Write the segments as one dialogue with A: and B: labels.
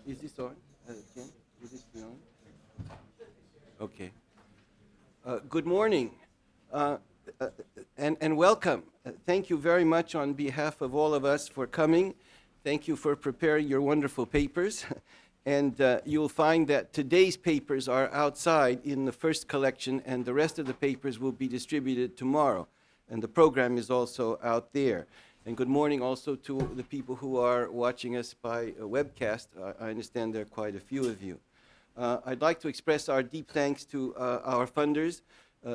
A: Is this on? Jen? Is this on? Okay. Good morning and welcome. Thank you very much on behalf of all of us for coming. Thank you for preparing your wonderful papers. And you'll find that today's papers are outside in the first collection, and the rest of the papers will be distributed tomorrow. And the program is also out there. And good morning also to the people who are watching us by a webcast. I understand there are quite a few of you. I'd like to express our deep thanks to our funders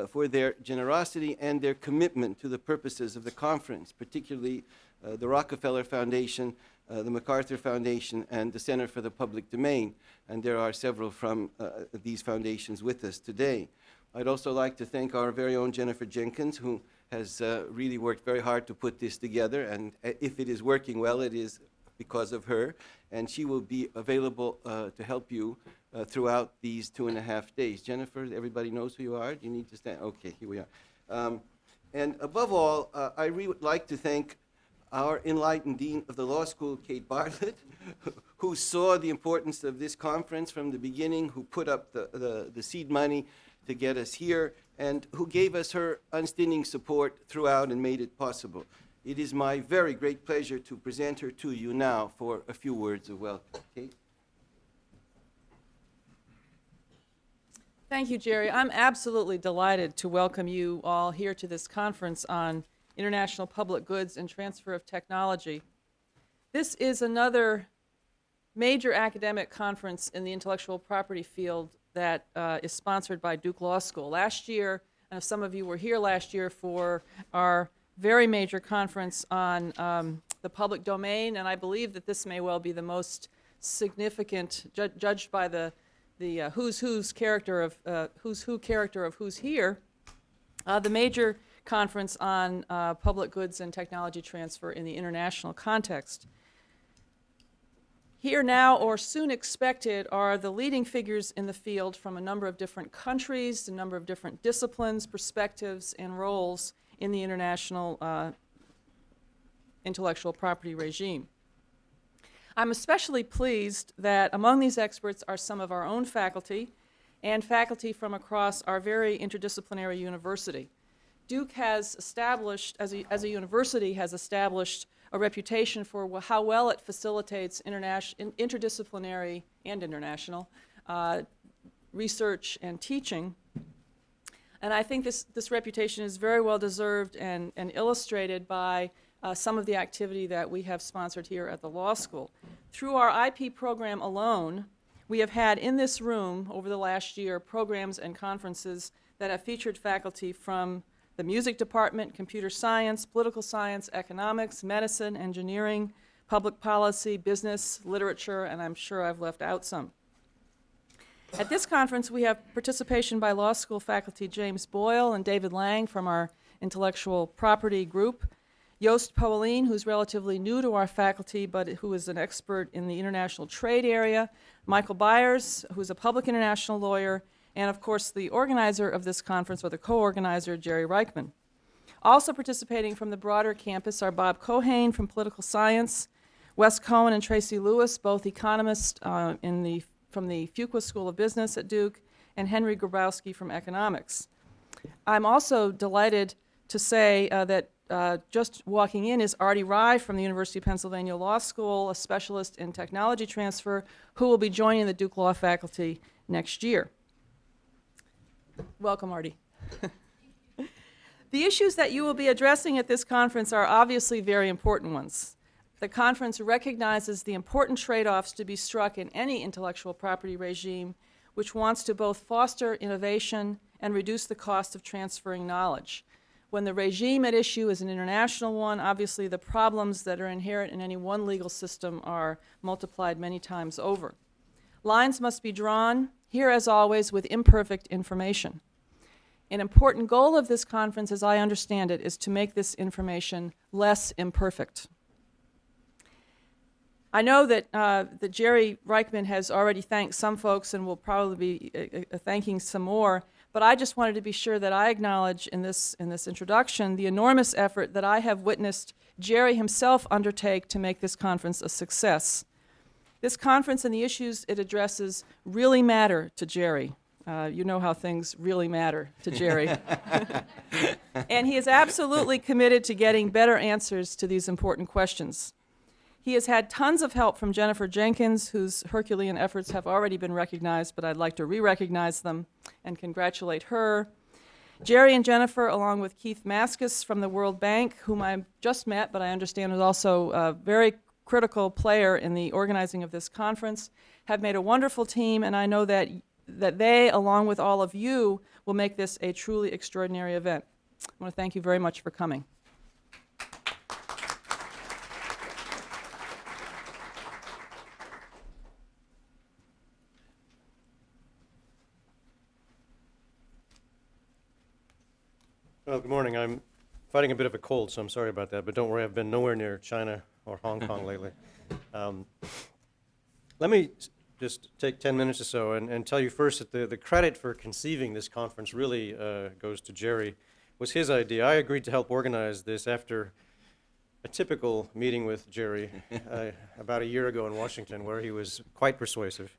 A: for their generosity and their commitment to the purposes of the conference, particularly the Rockefeller Foundation, the MacArthur Foundation, and the Center for the Public Domain. And there are several from these foundations with us today. I'd also like to thank our very own Jennifer Jenkins, who has really worked very hard to put this together. And if it is working well, it is because of her. And she will be available to help you throughout these 2.5 days. Jennifer, everybody knows who you are? Do you need to stand? Okay, here we are. And above all, I really would like to thank our enlightened dean of the law school, Kate Bartlett, who saw the importance of this conference from the beginning, who put up the seed money to get us here, and who gave us her unstinting support throughout and made it possible. It is my very great pleasure to present her to you now for a few words of welcome. Kate?
B: Thank you, Jerry. I'm absolutely delighted to welcome you all here to this conference on international public goods and transfer of technology. This is another major academic conference in the intellectual property field that is sponsored by Duke Law School. Last year, and some of you were here last year for our very major conference on the public domain, and I believe that this may well be the most significant, judged by the who's who character of who's here, the major conference on public goods and technology transfer in the international context. Here now, or soon expected, are the leading figures in the field from a number of different countries, a number of different disciplines, perspectives, and roles in the international intellectual property regime. I'm especially pleased that among these experts are some of our own faculty and faculty from across our very interdisciplinary university. Duke has established, as a university, has established a reputation for how well it facilitates interdisciplinary and international research and teaching. And I think this reputation is very well deserved and illustrated by some of the activity that we have sponsored here at the law school. Through our IP program alone, we have had in this room over the last year programs and conferences that have featured faculty from the music department, computer science, political science, economics, medicine, engineering, public policy, business, literature, and I'm sure I've left out some. At this conference, we have participation by law school faculty James Boyle and David Lang from our intellectual property group, Joost Pauwelien, who's relatively new to our faculty, but who is an expert in the international trade area, Michael Byers, who's a public international lawyer, and of course the organizer of this conference, or the co-organizer, Jerry Reichman. Also participating from the broader campus are Bob Keohane from political science, Wes Cohen and Tracy Lewis, both economists from the Fuqua School of Business at Duke, and Henry Grabowski from economics. I'm also delighted to say that just walking in is Artie Rye from the University of Pennsylvania Law School, a specialist in technology transfer, who will be joining the Duke Law faculty next year. Welcome, Artie. The issues that you will be addressing at this conference are obviously very important ones. The conference recognizes the important trade-offs to be struck in any intellectual property regime which wants to both foster innovation and reduce the cost of transferring knowledge. When the regime at issue is an international one, obviously the problems that are inherent in any one legal system are multiplied many times over. Lines must be drawn, here as always, with imperfect information. An important goal of this conference, as I understand it, is to make this information less imperfect. I know that Jerry Reichman has already thanked some folks and will probably be thanking some more, but I just wanted to be sure that I acknowledge in this introduction the enormous effort that I have witnessed Jerry himself undertake to make this conference a success. This conference and the issues it addresses really matter to Jerry. You know how things really matter to Jerry. And he is absolutely committed to getting better answers to these important questions. He has had tons of help from Jennifer Jenkins, whose Herculean efforts have already been recognized, but I'd like to re-recognize them and congratulate her. Jerry and Jennifer, along with Keith Maskus from the World Bank, whom I just met, but I understand is also a very critical player in the organizing of this conference, have made a wonderful team, and I know that they, along with all of you, will make this a truly extraordinary event. I want to thank you very much for coming.
C: Well, good morning. I'm fighting a bit of a cold, so I'm sorry about that, but don't worry, I've been nowhere near China or Hong Kong lately. Let me just take 10 minutes or so and tell you first that the credit for conceiving this conference really goes to Jerry. It was his idea. I agreed to help organize this after a typical meeting with Jerry about a year ago in Washington, where he was quite persuasive,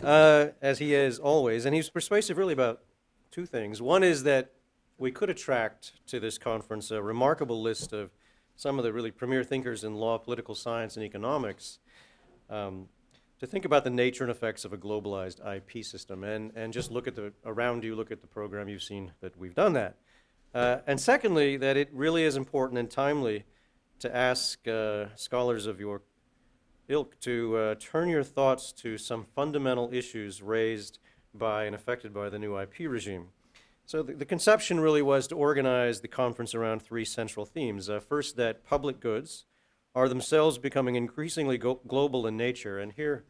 C: as he is always. And he was persuasive really about two things. One is that we could attract to this conference a remarkable list of some of the really premier thinkers in law, political science, and economics, to think about the nature and effects of a globalized IP system, and just look at around you, look at the program, you've seen that we've done that. And secondly, that it really is important and timely to ask scholars of your ilk to turn your thoughts to some fundamental issues raised by and affected by the new IP regime. So the conception really was to organize the conference around three central themes. First, that public goods are themselves becoming increasingly global in nature. And here,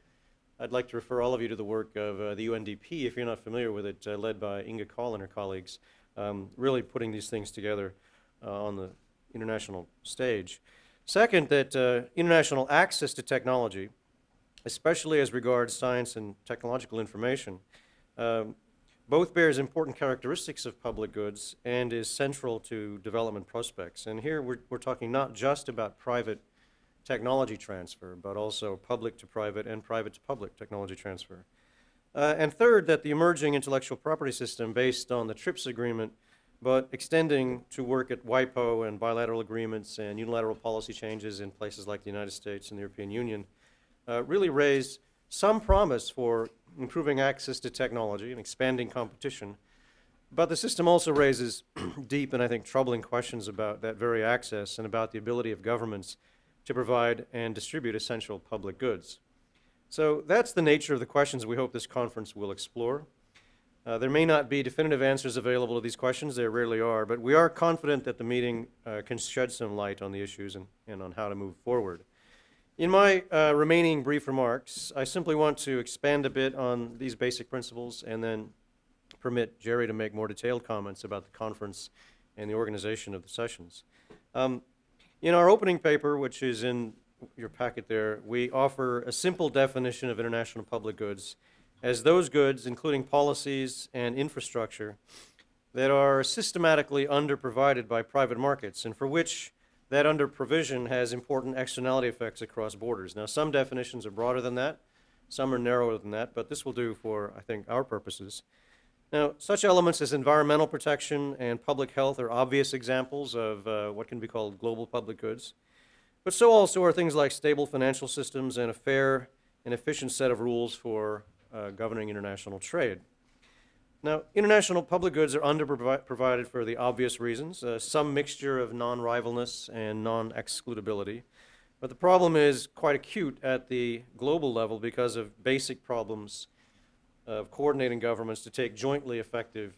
C: I'd like to refer all of you to the work of the UNDP, if you're not familiar with it, led by Inga Koll and her colleagues, really putting these things together on the international stage. Second, that international access to technology, especially as regards science and technological information, both bears important characteristics of public goods and is central to development prospects. And here we're talking not just about private technology transfer, but also public to private and private to public technology transfer. And third, that the emerging intellectual property system based on the TRIPS agreement, but extending to work at WIPO and bilateral agreements and unilateral policy changes in places like the United States and the European Union, really raised some promise for improving access to technology and expanding competition. But the system also raises deep and I think troubling questions about that very access and about the ability of governments to provide and distribute essential public goods. So that's the nature of the questions we hope this conference will explore. There may not be definitive answers available to these questions, there rarely are, but we are confident that the meeting can shed some light on the issues and on how to move forward. In my remaining brief remarks, I simply want to expand a bit on these basic principles and then permit Jerry to make more detailed comments about the conference and the organization of the sessions. In our opening paper, which is in your packet there, we offer a simple definition of international public goods as those goods, including policies and infrastructure, that are systematically underprovided by private markets and for which that underprovision has important externality effects across borders. Now, some definitions are broader than that, some are narrower than that, but this will do for, I think, our purposes. Now, such elements as environmental protection and public health are obvious examples of what can be called global public goods. But so also are things like stable financial systems and a fair and efficient set of rules for governing international trade. Now, international public goods are underprovided for the obvious reasons, some mixture of non-rivalness and non-excludability. But the problem is quite acute at the global level because of basic problems of coordinating governments to take jointly effective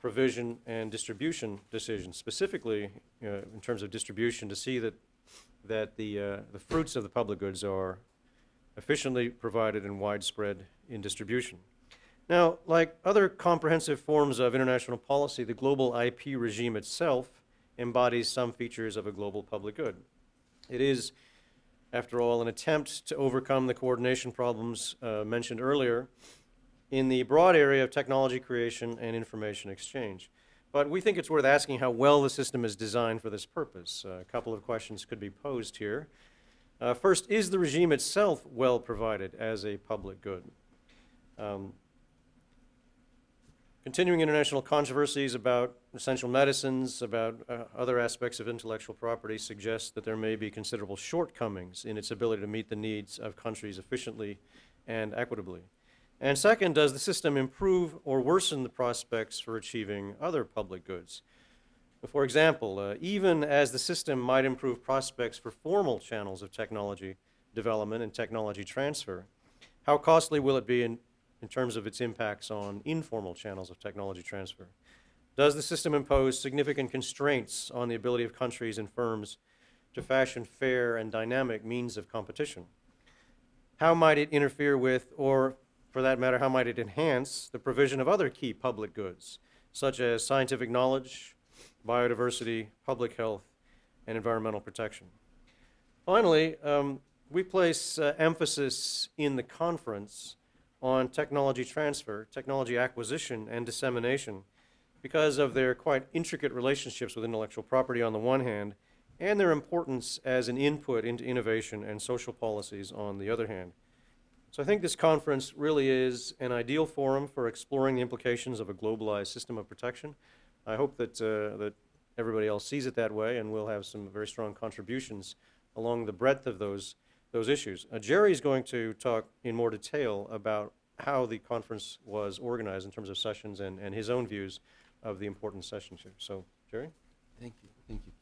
C: provision and distribution decisions, specifically in terms of distribution, to see that the fruits of the public goods are efficiently provided and widespread in distribution. Now, like other comprehensive forms of international policy, the global IP regime itself embodies some features of a global public good. It is, after all, an attempt to overcome the coordination problems mentioned earlier in the broad area of technology creation and information exchange. But we think it's worth asking how well the system is designed for this purpose. A couple of questions could be posed here. First, is the regime itself well provided as a public good? Continuing international controversies about essential medicines, about other aspects of intellectual property suggest that there may be considerable shortcomings in its ability to meet the needs of countries efficiently and equitably. And second, does the system improve or worsen the prospects for achieving other public goods? For example, even as the system might improve prospects for formal channels of technology development and technology transfer, how costly will it be in terms of its impacts on informal channels of technology transfer? Does the system impose significant constraints on the ability of countries and firms to fashion fair and dynamic means of competition? How might it interfere with, or for that matter, how might it enhance the provision of other key public goods, such as scientific knowledge, biodiversity, public health, and environmental protection? Finally, we place emphasis in the conference on technology transfer, technology acquisition, and dissemination because of their quite intricate relationships with intellectual property on the one hand, and their importance as an input into innovation and social policies on the other hand. So I think this conference really is an ideal forum for exploring the implications of a globalized system of protection. I hope that everybody else sees it that way, and we'll have some very strong contributions along the breadth of those issues. Jerry's going to talk in more detail about how the conference was organized in terms of sessions and his own views of the important sessions here. So, Jerry?
A: Thank you. Thank you.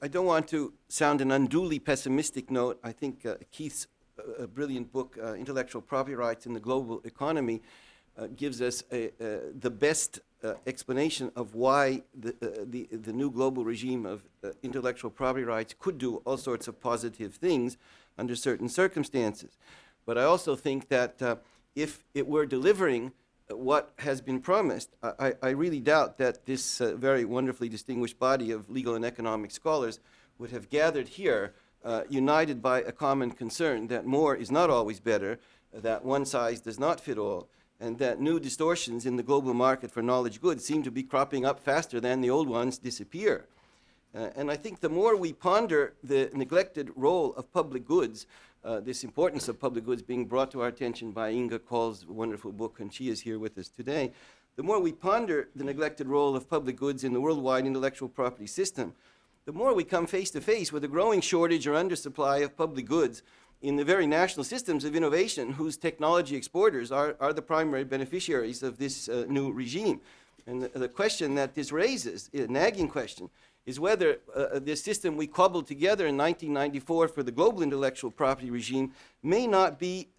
A: I don't want to sound an unduly pessimistic note. I think Keith's brilliant book, Intellectual Property Rights in the Global Economy, gives us the best explanation of why the new global regime of intellectual property rights could do all sorts of positive things under certain circumstances. But I also think that if it were delivering what has been promised, I really doubt that this very wonderfully distinguished body of legal and economic scholars would have gathered here united by a common concern that more is not always better, that one size does not fit all, and that new distortions in the global market for knowledge goods seem to be cropping up faster than the old ones disappear. And I think the more we ponder the neglected role of public goods, this importance of public goods being brought to our attention by Inga Kohl's wonderful book, and she is here with us today, the more we ponder the neglected role of public goods in the worldwide intellectual property system, the more we come face to face with a growing shortage or undersupply of public goods in the very national systems of innovation whose technology exporters are the primary beneficiaries of this new regime. And the question that this raises, a nagging question, is whether this system we cobbled together in 1994 for the global intellectual property regime may not be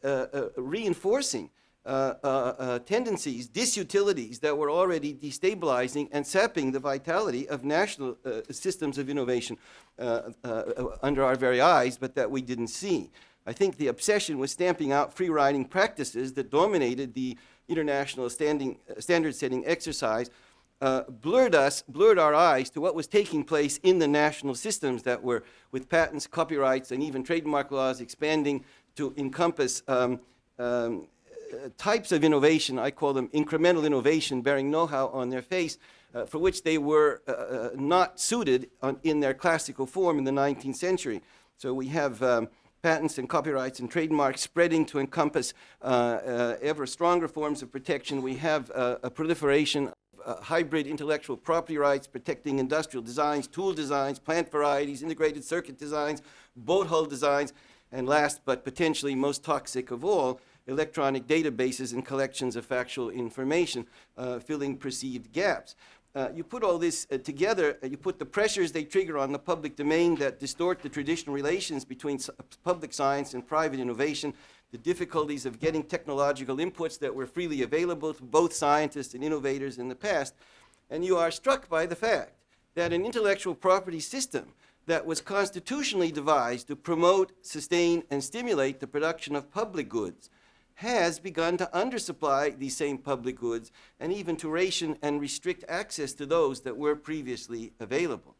A: reinforcing tendencies, disutilities that were already destabilizing and sapping the vitality of national systems of innovation under our very eyes, but that we didn't see. I think the obsession with stamping out free-riding practices that dominated the international standard-setting exercise blurred our eyes to what was taking place in the national systems that were, with patents, copyrights, and even trademark laws expanding to encompass types of innovation, I call them incremental innovation, bearing know-how on their face, for which they were not suited in their classical form in the 19th century. So we have patents and copyrights and trademarks spreading to encompass ever stronger forms of protection. We have a proliferation of hybrid intellectual property rights protecting industrial designs, tool designs, plant varieties, integrated circuit designs, boat hull designs, and last but potentially most toxic of all, electronic databases and collections of factual information filling perceived gaps. You put all this together, you put the pressures they trigger on the public domain that distort the traditional relations between public science and private innovation, the difficulties of getting technological inputs that were freely available to both scientists and innovators in the past, and you are struck by the fact that an intellectual property system that was constitutionally devised to promote, sustain, and stimulate the production of public goods has begun to undersupply these same public goods and even to ration and restrict access to those that were previously available.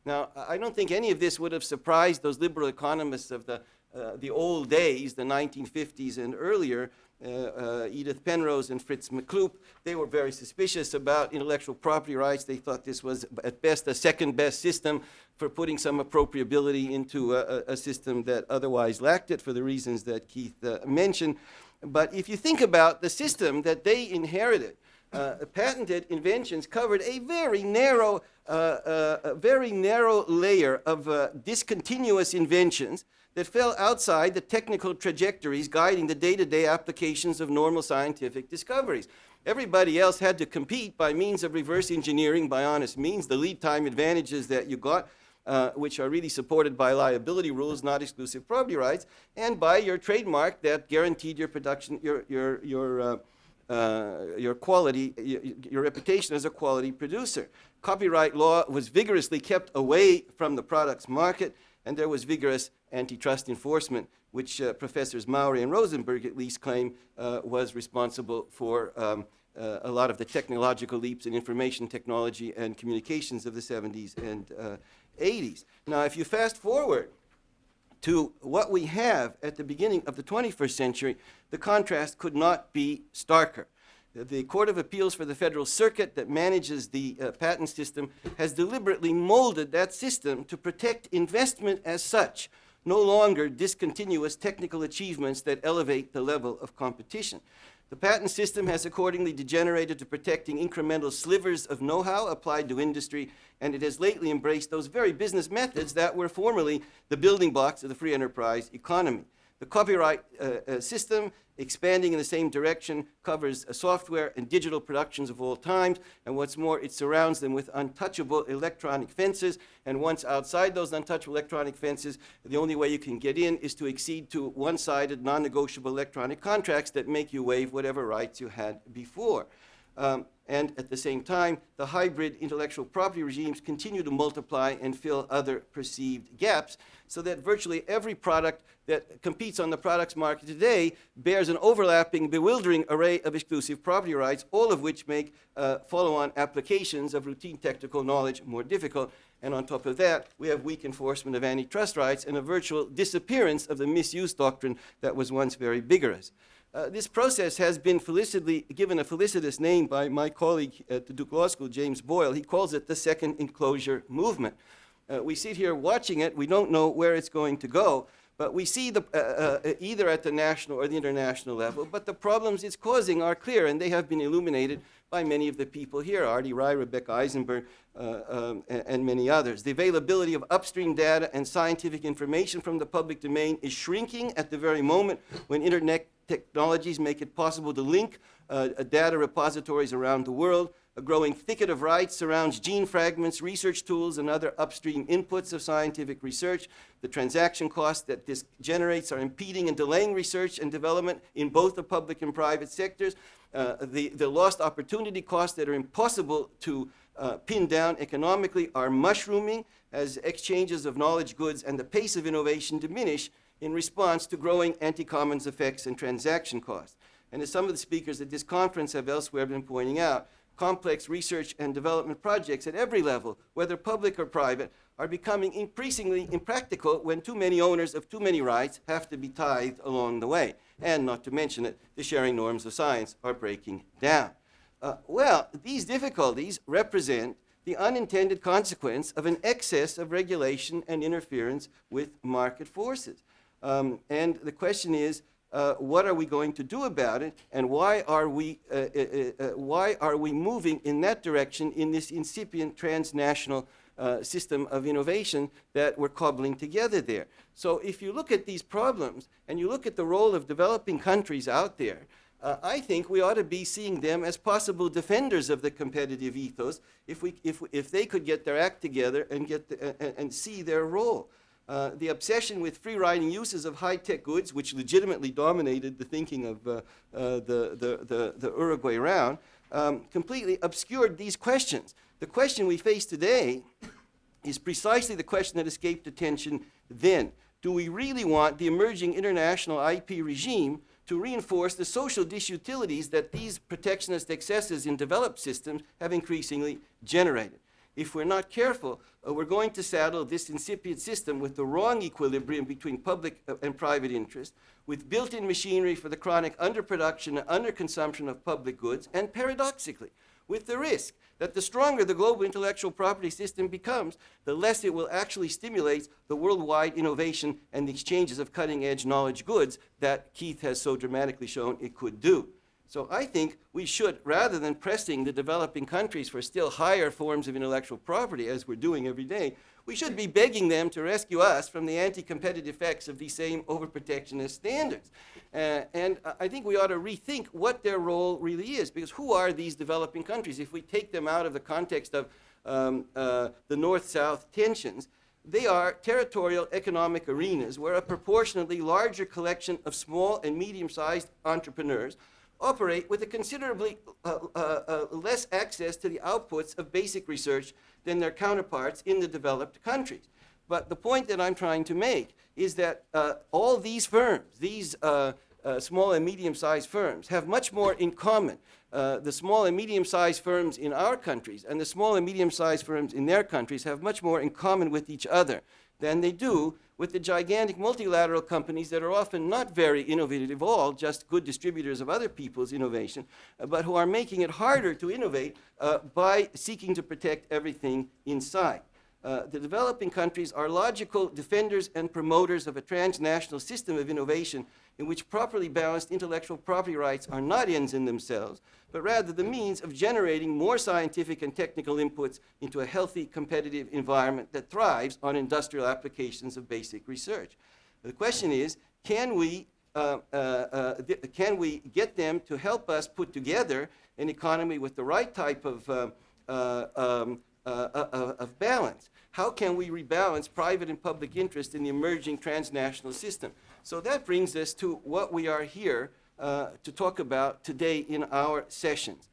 A: Now, I don't think any of this would have surprised those liberal economists of the old days, the 1950s and earlier, Edith Penrose and Fritz McCloop. They were very suspicious about intellectual property rights. They thought this was, at best, a second-best system for putting some appropriability into a system that otherwise lacked it for the reasons that Keith mentioned. But if you think about the system that they inherited, patented inventions covered a very narrow layer of discontinuous inventions that fell outside the technical trajectories guiding the day-to-day applications of normal scientific discoveries. Everybody else had to compete by means of reverse engineering, by honest means, the lead time advantages that you got, which are really supported by liability rules, not exclusive property rights, and by your trademark that guaranteed your production, your quality, your reputation as a quality producer. Copyright law was vigorously kept away from the product's market, and there was vigorous antitrust enforcement, which Professors Maury and Rosenberg at least claim was responsible for a lot of the technological leaps in information technology and communications of the 70s and 80s. Now, if you fast forward to what we have at the beginning of the 21st century, the contrast could not be starker. The Court of Appeals for the Federal Circuit that manages the patent system has deliberately molded that system to protect investment as such, no longer discontinuous technical achievements that elevate the level of competition. The patent system has accordingly degenerated to protecting incremental slivers of know-how applied to industry, and it has lately embraced those very business methods that were formerly the building blocks of the free enterprise economy. The copyright system, expanding in the same direction, covers software and digital productions of all times, and what's more, it surrounds them with untouchable electronic fences, and once outside those untouchable electronic fences, the only way you can get in is to accede to one-sided, non-negotiable electronic contracts that make you waive whatever rights you had before. And at the same time, the hybrid intellectual property regimes continue to multiply and fill other perceived gaps, so that virtually every product that competes on the products market today bears an overlapping, bewildering array of exclusive property rights, all of which make follow-on applications of routine technical knowledge more difficult. And on top of that, we have weak enforcement of antitrust rights and a virtual disappearance of the misuse doctrine that was once very vigorous. This process has been given a felicitous name by my colleague at the Duke Law School, James Boyle. He calls it the second enclosure movement. We sit here watching it. We don't know where it's going to go, but we see either at the national or the international level. But the problems it's causing are clear, and they have been illuminated by many of the people here, Artie Rye, Rebecca Eisenberg, and many others. The availability of upstream data and scientific information from the public domain is shrinking at the very moment when internet technologies make it possible to link data repositories around the world. A growing thicket of rights surrounds gene fragments, research tools, and other upstream inputs of scientific research. The transaction costs that this generates are impeding and delaying research and development in both the public and private sectors. The lost opportunity costs that are impossible to pin down economically are mushrooming as exchanges of knowledge goods and the pace of innovation diminish in response to growing anti-commons effects and transaction costs. And as some of the speakers at this conference have elsewhere been pointing out, complex research and development projects at every level, whether public or private, are becoming increasingly impractical when too many owners of too many rights have to be tithed along the way. And not to mention it, the sharing norms of science are breaking down. Well, these difficulties represent the unintended consequence of an excess of regulation and interference with market forces. And the question is, what are we going to do about it, and why are we moving in that direction in this incipient transnational system of innovation that we're cobbling together there? So if you look at these problems and you look at the role of developing countries out there, I think we ought to be seeing them as possible defenders of the competitive ethos if they could get their act together and and see their role. The obsession with free-riding uses of high-tech goods, which legitimately dominated the thinking of the Uruguay round, completely obscured these questions. The question we face today is precisely the question that escaped attention then. Do we really want the emerging international IP regime to reinforce the social disutilities that these protectionist excesses in developed systems have increasingly generated? If we're not careful, we're going to saddle this incipient system with the wrong equilibrium between public and private interest, with built-in machinery for the chronic underproduction and underconsumption of public goods, and paradoxically, with the risk that the stronger the global intellectual property system becomes, the less it will actually stimulate the worldwide innovation and the exchanges of cutting-edge knowledge goods that Keith has so dramatically shown it could do. So I think we should, rather than pressing the developing countries for still higher forms of intellectual property, as we're doing every day, we should be begging them to rescue us from the anti-competitive effects of these same overprotectionist standards. And I think we ought to rethink what their role really is, because who are these developing countries? If we take them out of the context of the North-South tensions, they are territorial economic arenas where a proportionately larger collection of small and medium-sized entrepreneurs operate with a considerably less access to the outputs of basic research than their counterparts in the developed countries. But the point that I'm trying to make is that all these firms, these small and medium-sized firms, have much more in common. The small and medium-sized firms in our countries and the small and medium-sized firms in their countries have much more in common with each other than they do with the gigantic multilateral companies that are often not very innovative at all, just good distributors of other people's innovation, but who are making it harder to innovate by seeking to protect everything inside. The developing countries are logical defenders and promoters of a transnational system of innovation in which properly balanced intellectual property rights are not ends in themselves, but rather the means of generating more scientific and technical inputs into a healthy, competitive environment that thrives on industrial applications of basic research. The question is, can we get them to help us put together an economy with the right type of balance? How can we rebalance private and public interest in the emerging transnational system? So that brings us to what we are here to talk about today in our sessions.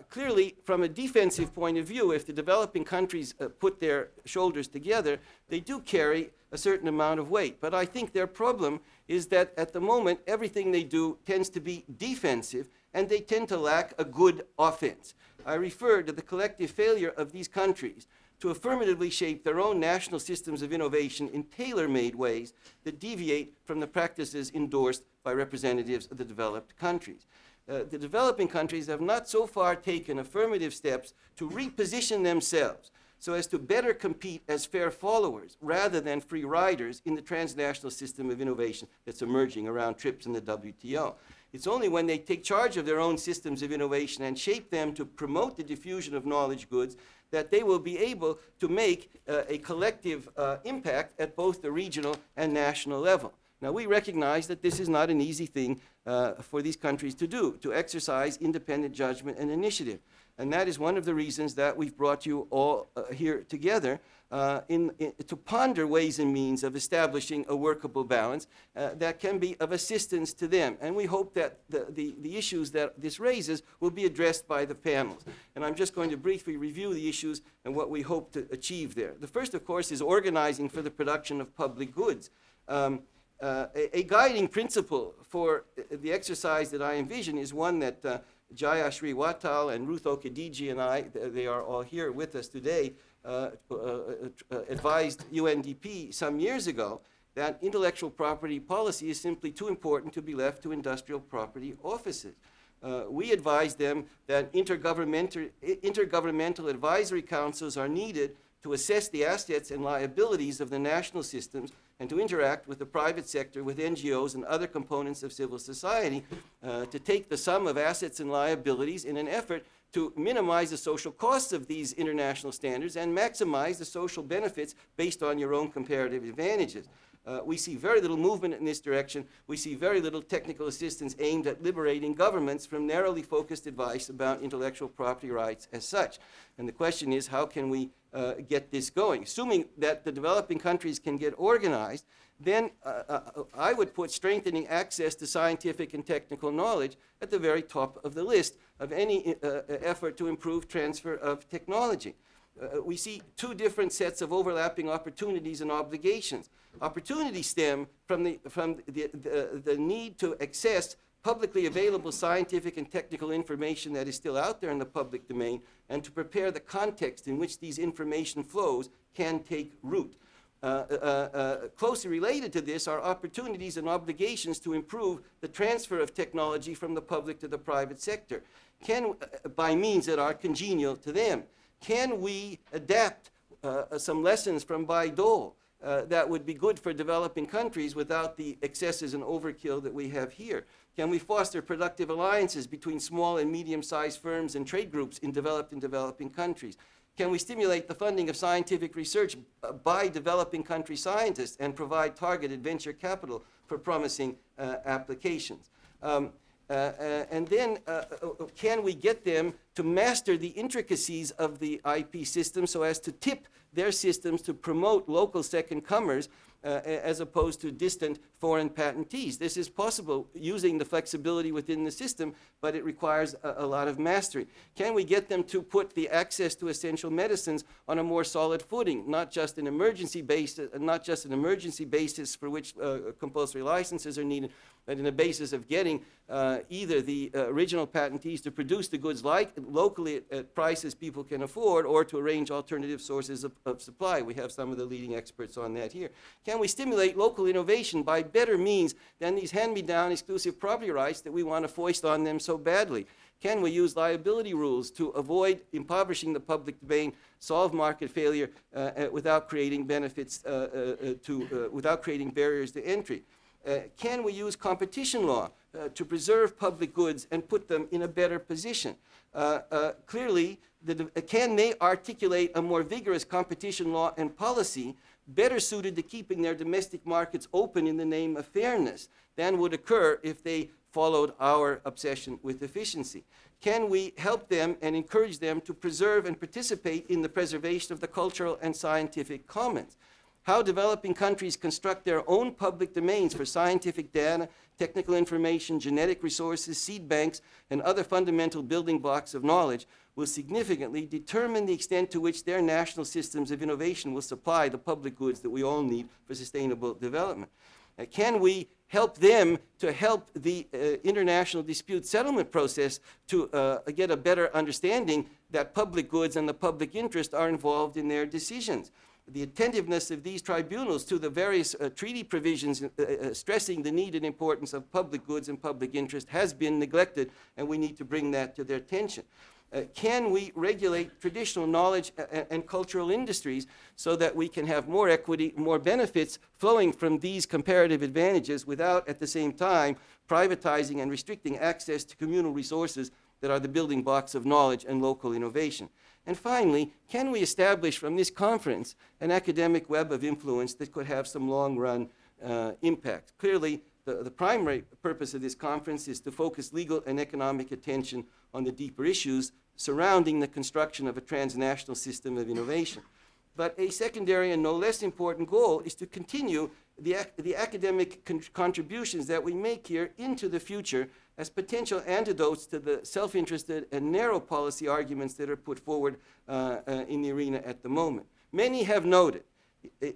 A: Clearly, from a defensive point of view, if the developing countries put their shoulders together, they do carry a certain amount of weight. But I think their problem is that at the moment, everything they do tends to be defensive, and they tend to lack a good offense. I refer to the collective failure of these countries to affirmatively shape their own national systems of innovation in tailor-made ways that deviate from the practices endorsed by representatives of the developed countries. The developing countries have not so far taken affirmative steps to reposition themselves so as to better compete as fair followers rather than free riders in the transnational system of innovation that's emerging around TRIPS and the WTO. It's only when they take charge of their own systems of innovation and shape them to promote the diffusion of knowledge goods that they will be able to make a collective impact at both the regional and national level. Now, we recognize that this is not an easy thing for these countries to do, to exercise independent judgment and initiative. And that is one of the reasons that we've brought you all here together to ponder ways and means of establishing a workable balance that can be of assistance to them. And we hope that the issues that this raises will be addressed by the panels. And I'm just going to briefly review the issues and what we hope to achieve there. The first, of course, is organizing for the production of public goods. A guiding principle for the exercise that I envision is one that Jaya Sriwatal and Ruth Okadiji and I, they are all here with us today, advised UNDP some years ago that intellectual property policy is simply too important to be left to industrial property offices. We advised them that intergovernmental advisory councils are needed to assess the assets and liabilities of the national systems and to interact with the private sector, with NGOs and other components of civil society to take the sum of assets and liabilities in an effort to minimize the social costs of these international standards and maximize the social benefits based on your own comparative advantages. We see very little movement in this direction. We see very little technical assistance aimed at liberating governments from narrowly focused advice about intellectual property rights as such. And the question is, how can we get this going? Assuming that the developing countries can get organized, then I would put strengthening access to scientific and technical knowledge at the very top of the list of any effort to improve transfer of technology. We see two different sets of overlapping opportunities and obligations. Opportunities stem from the need to access publicly available scientific and technical information that is still out there in the public domain and to prepare the context in which these information flows can take root. Closely related to this are opportunities and obligations to improve the transfer of technology from the public to the private sector, by means that are congenial to them. Can we adapt some lessons from Bayh-Dole that would be good for developing countries without the excesses and overkill that we have here? Can we foster productive alliances between small and medium-sized firms and trade groups in developed and developing countries? Can we stimulate the funding of scientific research by developing country scientists and provide targeted venture capital for promising applications? And then can we get them to master the intricacies of the IP system so as to tip their systems to promote local second-comers as opposed to distant foreign patentees? This is possible using the flexibility within the system, but it requires a lot of mastery. Can we get them to put the access to essential medicines on a more solid footing, not just an emergency basis, for which compulsory licenses are needed, but in a basis of getting either the original patentees to produce the goods locally at prices people can afford, or to arrange alternative sources of supply. We have some of the leading experts on that here. Can we stimulate local innovation by better means than these hand-me-down exclusive property rights that we want to foist on them so badly? Can we use liability rules to avoid impoverishing the public domain, solve market failure without creating benefits without creating barriers to entry? Can we use competition law to preserve public goods and put them in a better position? Clearly, can they articulate a more vigorous competition law and policy better suited to keeping their domestic markets open in the name of fairness than would occur if they followed our obsession with efficiency? Can we help them and encourage them to preserve and participate in the preservation of the cultural and scientific commons? How developing countries construct their own public domains for scientific data, technical information, genetic resources, seed banks, and other fundamental building blocks of knowledge will significantly determine the extent to which their national systems of innovation will supply the public goods that we all need for sustainable development. Can we help them to help the international dispute settlement process to get a better understanding that public goods and the public interest are involved in their decisions? The attentiveness of these tribunals to the various treaty provisions stressing the need and importance of public goods and public interest has been neglected, and we need to bring that to their attention. Can we regulate traditional knowledge and cultural industries so that we can have more equity, more benefits flowing from these comparative advantages without, at the same time, privatizing and restricting access to communal resources that are the building blocks of knowledge and local innovation? And finally, can we establish from this conference an academic web of influence that could have some long-run impact? Clearly, the primary purpose of this conference is to focus legal and economic attention on the deeper issues surrounding the construction of a transnational system of innovation. But a secondary and no less important goal is to continue the academic contributions that we make here into the future as potential antidotes to the self-interested and narrow policy arguments that are put forward in the arena at the moment. Many have noted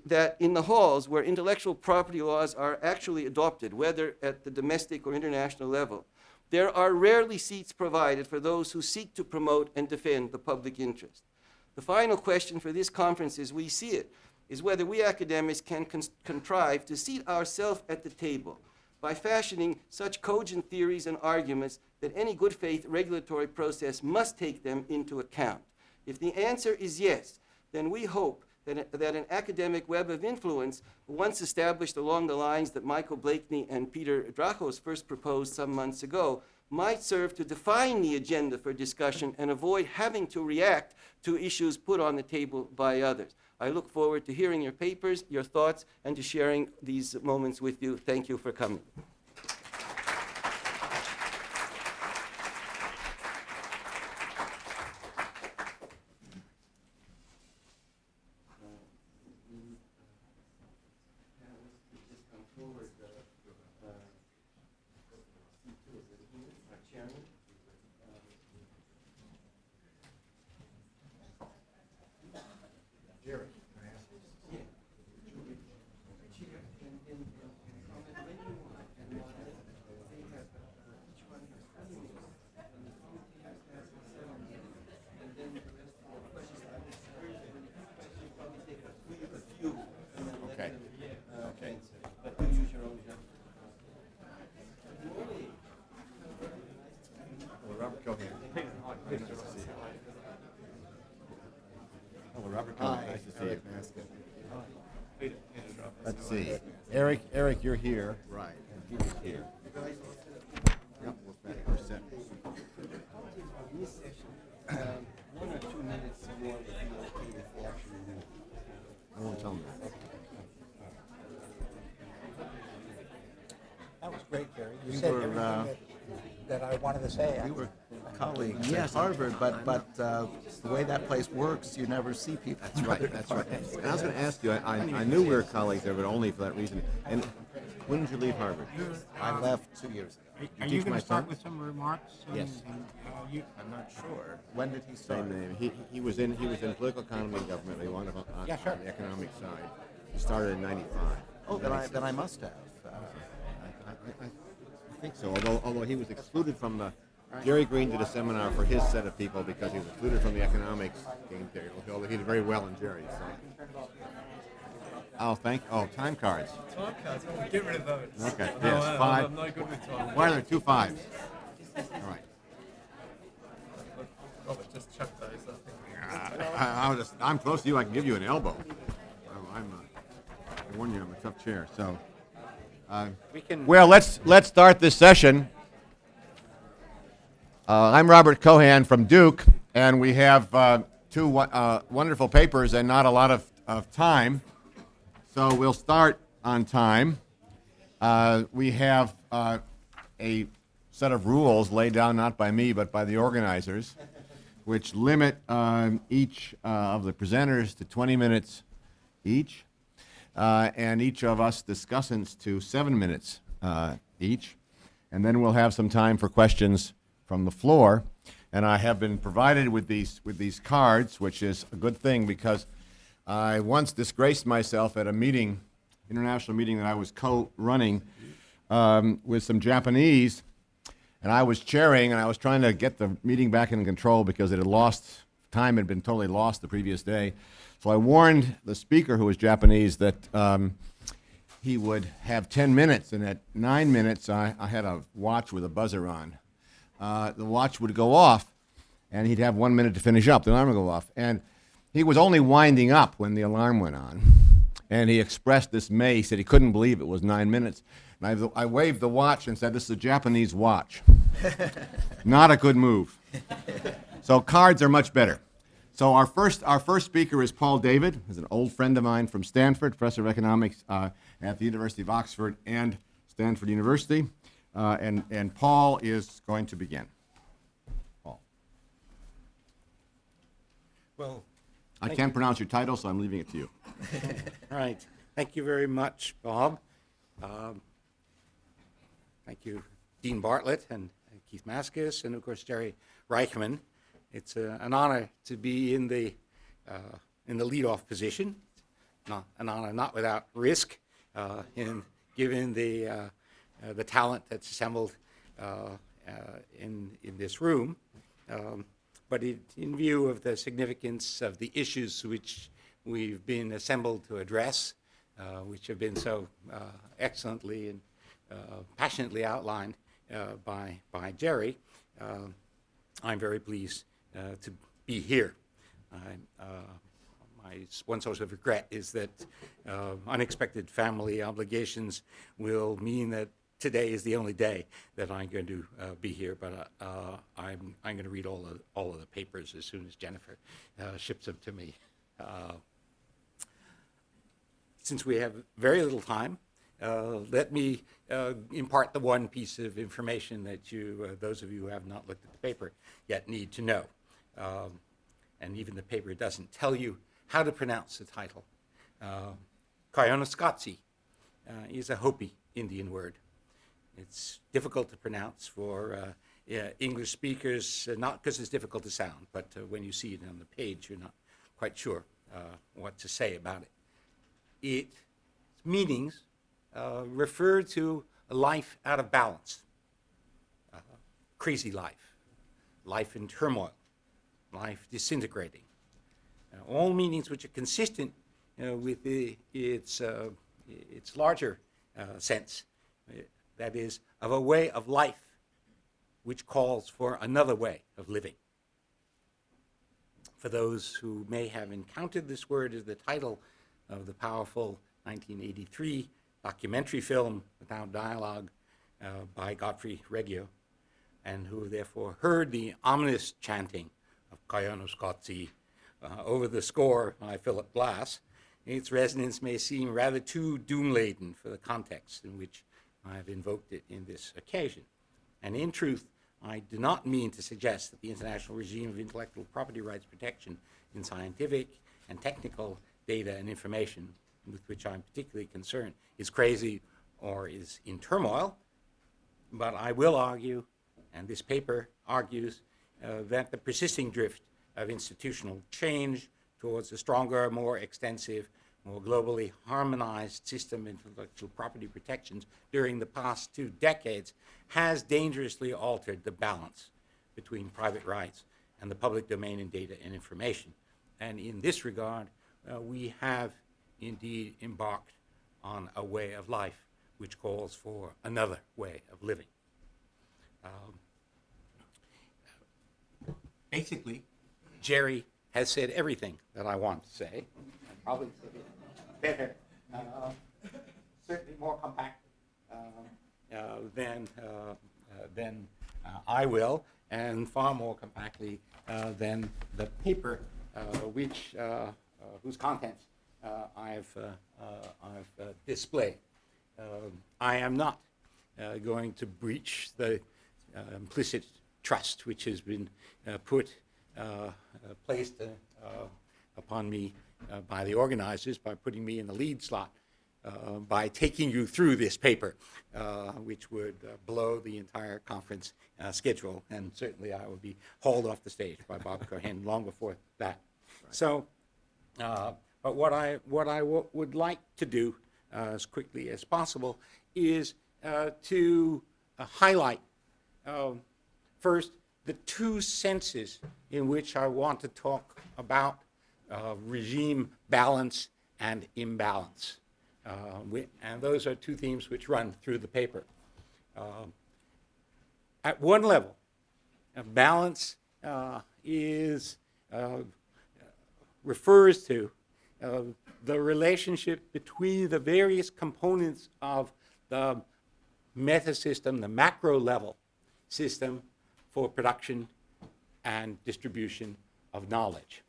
A: that in the halls where intellectual property laws are actually adopted, whether at the domestic or international level, there are rarely seats provided for those who seek to promote and defend the public interest. The final question for this conference, as we see it, is whether we academics can contrive to seat ourselves at the table by fashioning such cogent theories and arguments that any good faith regulatory process must take them into account. If the answer is yes, then we hope that an academic web of influence, once established along the lines that Michael Blakeney and Peter Drahos first proposed some months ago, might serve to define the agenda for discussion and avoid having to react to issues put on the table by others. I look forward to hearing your papers, your thoughts, and to sharing these moments with you. Thank you for coming.
D: Let's see. Eric, you're here. Right. And he's here. Yep, we're set.
A: 1 or 2 minutes more would be okay with the action.
D: I won't tell him that.
E: That was great, Jerry. You
D: We
E: said
D: were,
E: everything that I wanted to say.
D: We were colleagues at Harvard, but the way that place works, you never see people. That's right. That's right. And I was going to ask you. I knew we were colleagues there, but only for that reason. And when did you leave Harvard?
A: I left 2 years ago.
E: Are you going to start with some remarks?
D: Yes.
A: I'm not sure.
D: When did he start? Same name. He was in political economy and government. He wanted on
E: Yeah, sure.
D: the economic side. He started in '95.
A: Oh, then I must have.
D: I think so. Although he was excluded from the Jerry Green did a seminar for his set of people because he was excluded from the economics game theory. Although he did very well in Jerry. So. Time cards.
F: Time cards, get rid of those.
D: Okay.
F: No,
D: Yes. 5.
F: I'm no good with time.
D: Why are there 2 5s? All right.
F: Robert, just chuck those, I think.
D: I'm close to you. I can give you an elbow. I warn you, I'm a tough chair. So. Well, let's start this session. I'm Robert Keohane from Duke, and we have 2 wonderful papers and not a lot of time. So we'll start on time. We have a set of rules laid down not by me but by the organizers, which limit each of the presenters to 20 minutes each. And each of us discussants to 7 minutes each. And then we'll have some time for questions from the floor. And I have been provided with these cards, which is a good thing because I once disgraced myself at a meeting, international meeting that I was co-running with some Japanese. And I was chairing, and I was trying to get the meeting back in control because time had been totally lost the previous day. So I warned the speaker, who was Japanese, that he would have 10 minutes, and at 9 minutes, I had a watch with a buzzer on. The watch would go off, and he'd have 1 minute to finish up. The alarm would go off. And he was only winding up when the alarm went on. And he expressed dismay. He said he couldn't believe it was 9 minutes. And I waved the watch and said, "This is a Japanese watch." Not a good move. So cards are much better. So our first speaker is Paul David, who's an old friend of mine from Stanford, professor of economics at the University of Oxford and Stanford University. And Paul is going to begin. Paul.
E: Well,
D: I can't pronounce your title, so I'm leaving it to you.
E: all right. Thank you very much, Bob. Thank you, Dean Bartlett and Keith Maskus, and of course Jerry Reichman. It's an honor to be in the leadoff position. An honor not without risk, given the talent that's assembled in this room. But in view of the significance of the issues which we've been assembled to address, which have been so excellently and passionately outlined by Jerry, I'm very pleased to be here. My one source of regret is that unexpected family obligations will mean that today is the only day that I'm going to be here, but I'm going to read all of the papers as soon as Jennifer ships them to me. Since we have very little time, let me impart the one piece of information that those of you who have not looked at the paper yet, need to know. And even the paper doesn't tell you how to pronounce the title. Koyaanisqatsi is a Hopi Indian word. It's difficult to pronounce for English speakers, not because it's difficult to sound, but when you see it on the page, you're not quite sure what to say about it. Its meanings refer to a life out of balance, crazy life, life in turmoil, life disintegrating. All meanings which are consistent with its larger sense, that is, of a way of life which calls for another way of living. For those who may have encountered this word as the title of the powerful 1983 documentary film without dialogue by Godfrey Reggio, and who therefore heard the ominous chanting of Keohane over the score by Philip Glass, its resonance may seem rather too doom-laden for the context in which I have invoked it in this occasion. And in truth, I do not mean to suggest that the international regime of intellectual property rights protection in scientific and technical data and information, with which I'm particularly concerned, is crazy or is in turmoil. But I will argue, and this paper argues, that the persisting drift of institutional change towards a stronger, more extensive, more globally harmonized system of intellectual property protections during the past 2 decades has dangerously altered the balance between private rights and the public domain in data and information. And in this regard, we have indeed embarked on a way of life which calls for another way of living. Basically, Jerry has said everything that I want to say, and probably said it better, certainly more compact than I will, and far more compactly than the paper, whose contents I've displayed. I am not going to breach the implicit trust which has been placed upon me by the organizers by putting me in the lead slot, by taking you through this paper, which would blow the entire conference schedule, and certainly I would be hauled off the stage by Bob Keohane long before that. Right. So, but what I would like to do as quickly as possible is to highlight first the 2 senses in which I want to talk about regime balance and imbalance. And those are 2 themes which run through the paper. At one level, balance refers to the relationship between the various components of the meta-system, the macro level system for production and distribution of knowledge.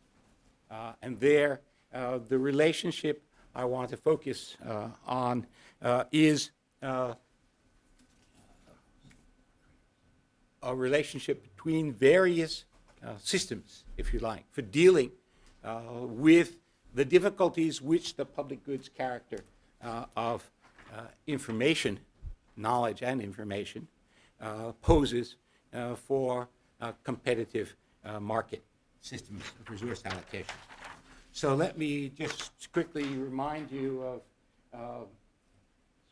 E: And there, the relationship I want to focus on is a relationship between various systems, if you like, for dealing with the difficulties which the public goods character of information, knowledge and information, poses for competitive market systems of resource allocation. So let me just quickly remind you of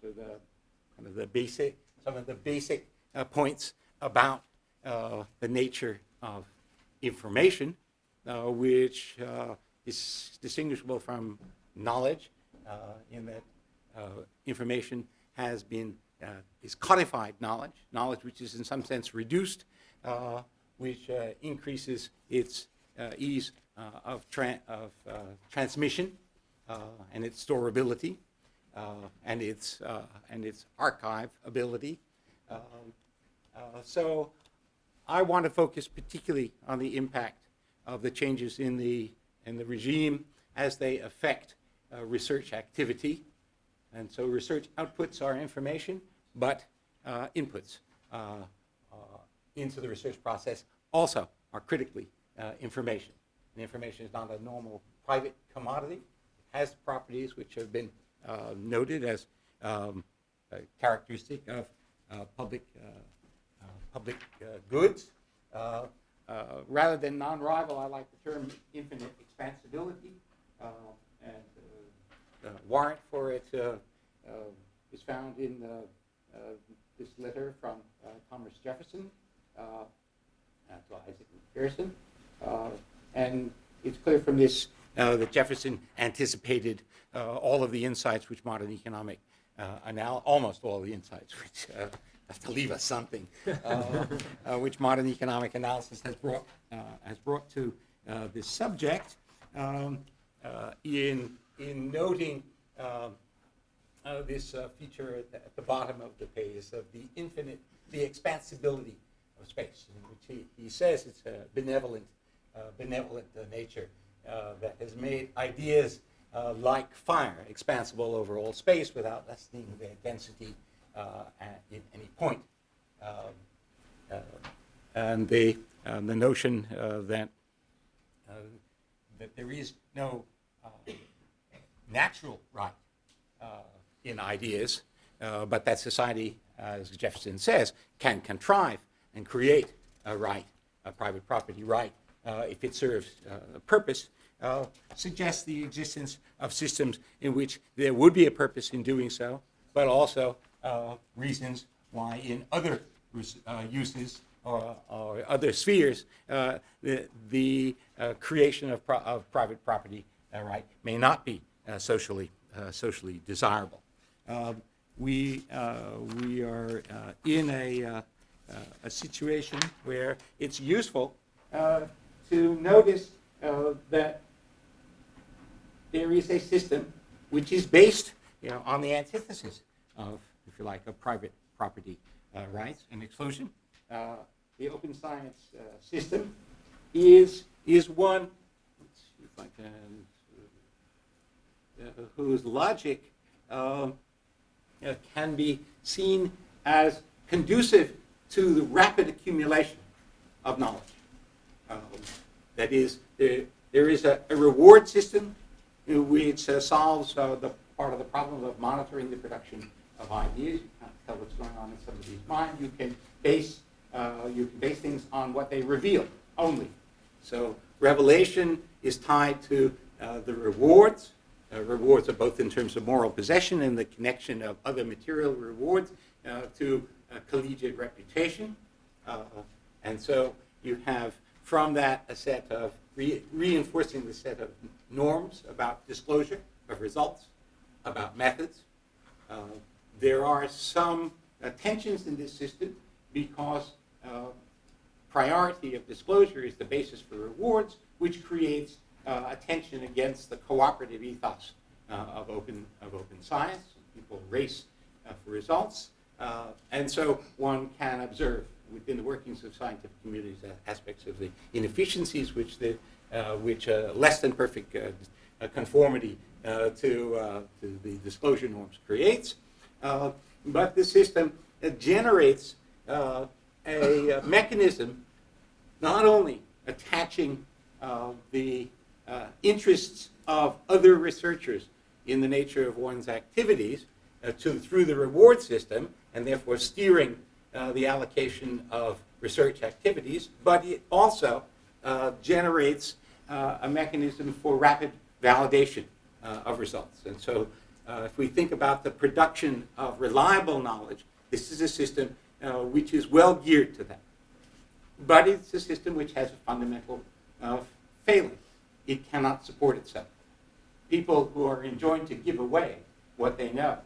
E: some of the basic points about the nature of information, which is distinguishable from knowledge, in that information is codified knowledge which is in some sense reduced, which increases its ease of transmission and its storability and its archive ability. So I want to focus particularly on the impact of the changes in the regime as they affect research activity. And so research outputs are information, but inputs into the research process also are critically information. And information is not a normal private commodity. It has properties which have been noted as characteristic of public goods. Rather than non-rival, I like the term infinite expansibility, and the warrant for it is found in this letter from Thomas Jefferson to Isaac Pearson. And it's clear from this that Jefferson anticipated all of the insights which modern economic almost all the insights which have to leave us something, which modern economic analysis has brought to this subject, in noting this feature at the bottom of the page of the expansibility of space, in which he says it's a benevolent nature that has made ideas like fire expansible over all space without lessening their density at any point. And the notion that there is no natural right in ideas, but that society, as Jefferson says, can contrive and create a right, a private property right, if it serves a purpose, suggests the existence of systems in which there would be a purpose in doing so, but also reasons why in other uses or other spheres, the creation of private property right may not be socially desirable. We are in a situation where it's useful to notice that there is a system which is based, on the antithesis of, if you like, of private property rights and exclusion. The open science system is one. Let's see if I can. Whose logic can be seen as conducive to the rapid accumulation of knowledge. That is, there is a reward system which solves the part of the problem of monitoring the production of ideas. You can't tell what's going on in somebody's mind. You can base things on what they reveal only. So revelation is tied to the rewards. Rewards are both in terms of moral possession and the connection of other material rewards to collegiate reputation. And so you have from that a set of reinforcing the set of norms about disclosure of results, about methods. There are some tensions in this system because priority of disclosure is the basis for rewards, which creates a tension against the cooperative ethos of open science. People race for results, and so one can observe within the workings of scientific communities aspects of the inefficiencies which less than perfect conformity to the disclosure norms creates. But the system generates a mechanism not only attaching the interests of other researchers in the nature of one's activities through the reward system, and therefore steering the allocation of research activities, but it also generates a mechanism for rapid validation of results. And so if we think about the production of reliable knowledge, this is a system which is well geared to that. But it's a system which has a fundamental failing. It cannot support itself. People who are enjoined to give away what they know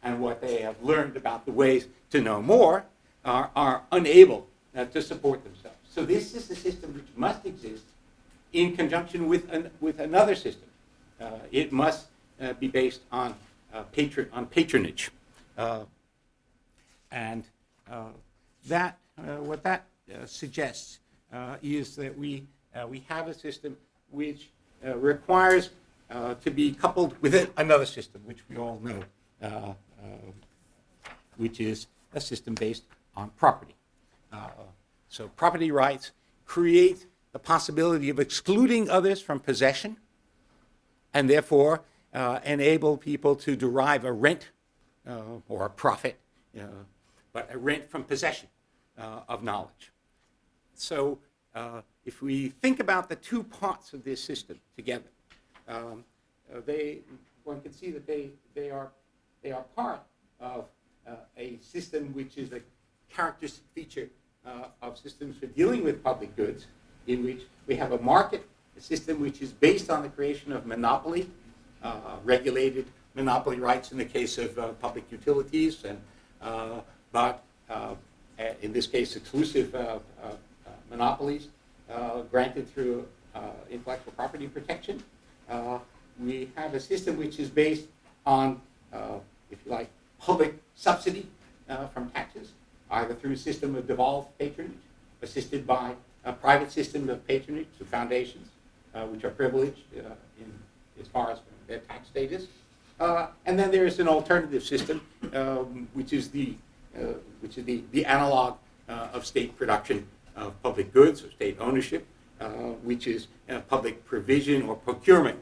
E: and what they have learned about the ways to know more are unable to support themselves. So this is a system which must exist in conjunction with another system. It must be based on patronage, and what that suggests is that we have a system which requires to be coupled with another system, which we all know, which is a system based on property. So property rights create the possibility of excluding others from possession, and therefore enable people to derive a rent or a profit, but a rent from possession of knowledge. So if we think about the two parts of this system together, one can see that they are part of a system which is a characteristic feature of systems for dealing with public goods, in which we have a market, a system which is based on the creation of monopoly, regulated monopoly rights in the case of public utilities, but in this case exclusive monopolies granted through intellectual property protection. We have a system which is based on if you like, public subsidy from taxes, either through a system of devolved patronage, assisted by a private system of patronage through foundations, which are privileged as far as their tax status. And then there is an alternative system, which is the analog of state production of public goods or state ownership, which is public provision or procurement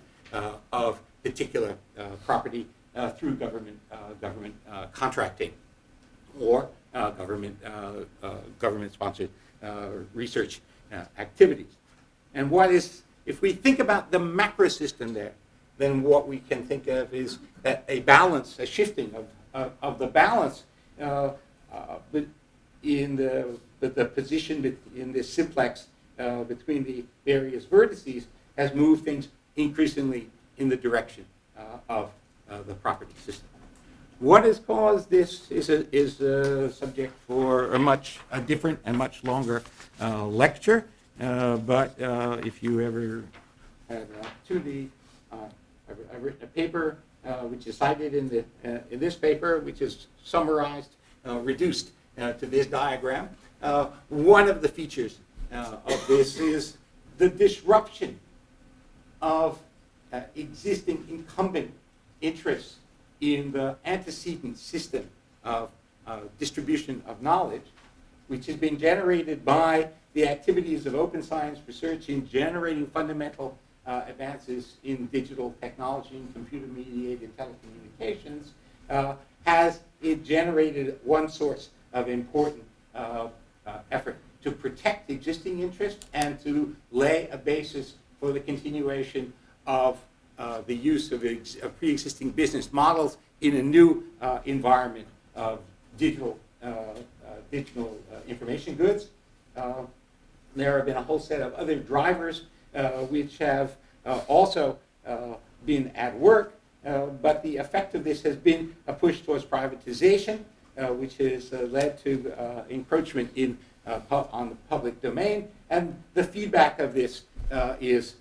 E: of particular property through government contracting or government-sponsored research activities. And if we think about the macro system there, then what we can think of is that a balance, a shifting of the balance in the position in this simplex between the various vertices has moved things increasingly in the direction of the property system. What has caused this is a subject for a different and much longer lecture. But if you ever had an opportunity, I've written a paper which is cited in this paper, which is summarized, reduced to this diagram. One of the features of this is the disruption of existing incumbent interests in the antecedent system of distribution of knowledge, which has been generated by the activities of open science research in generating fundamental advances in digital technology and computer-mediated telecommunications, has it generated one source of important effort to protect existing interests and to lay a basis for the continuation of the use of pre-existing business models in a new environment of digital information goods. There have been a whole set of other drivers which have also been at work, but the effect of this has been a push towards privatization, which has led to encroachment on the public domain, and the feedback of this is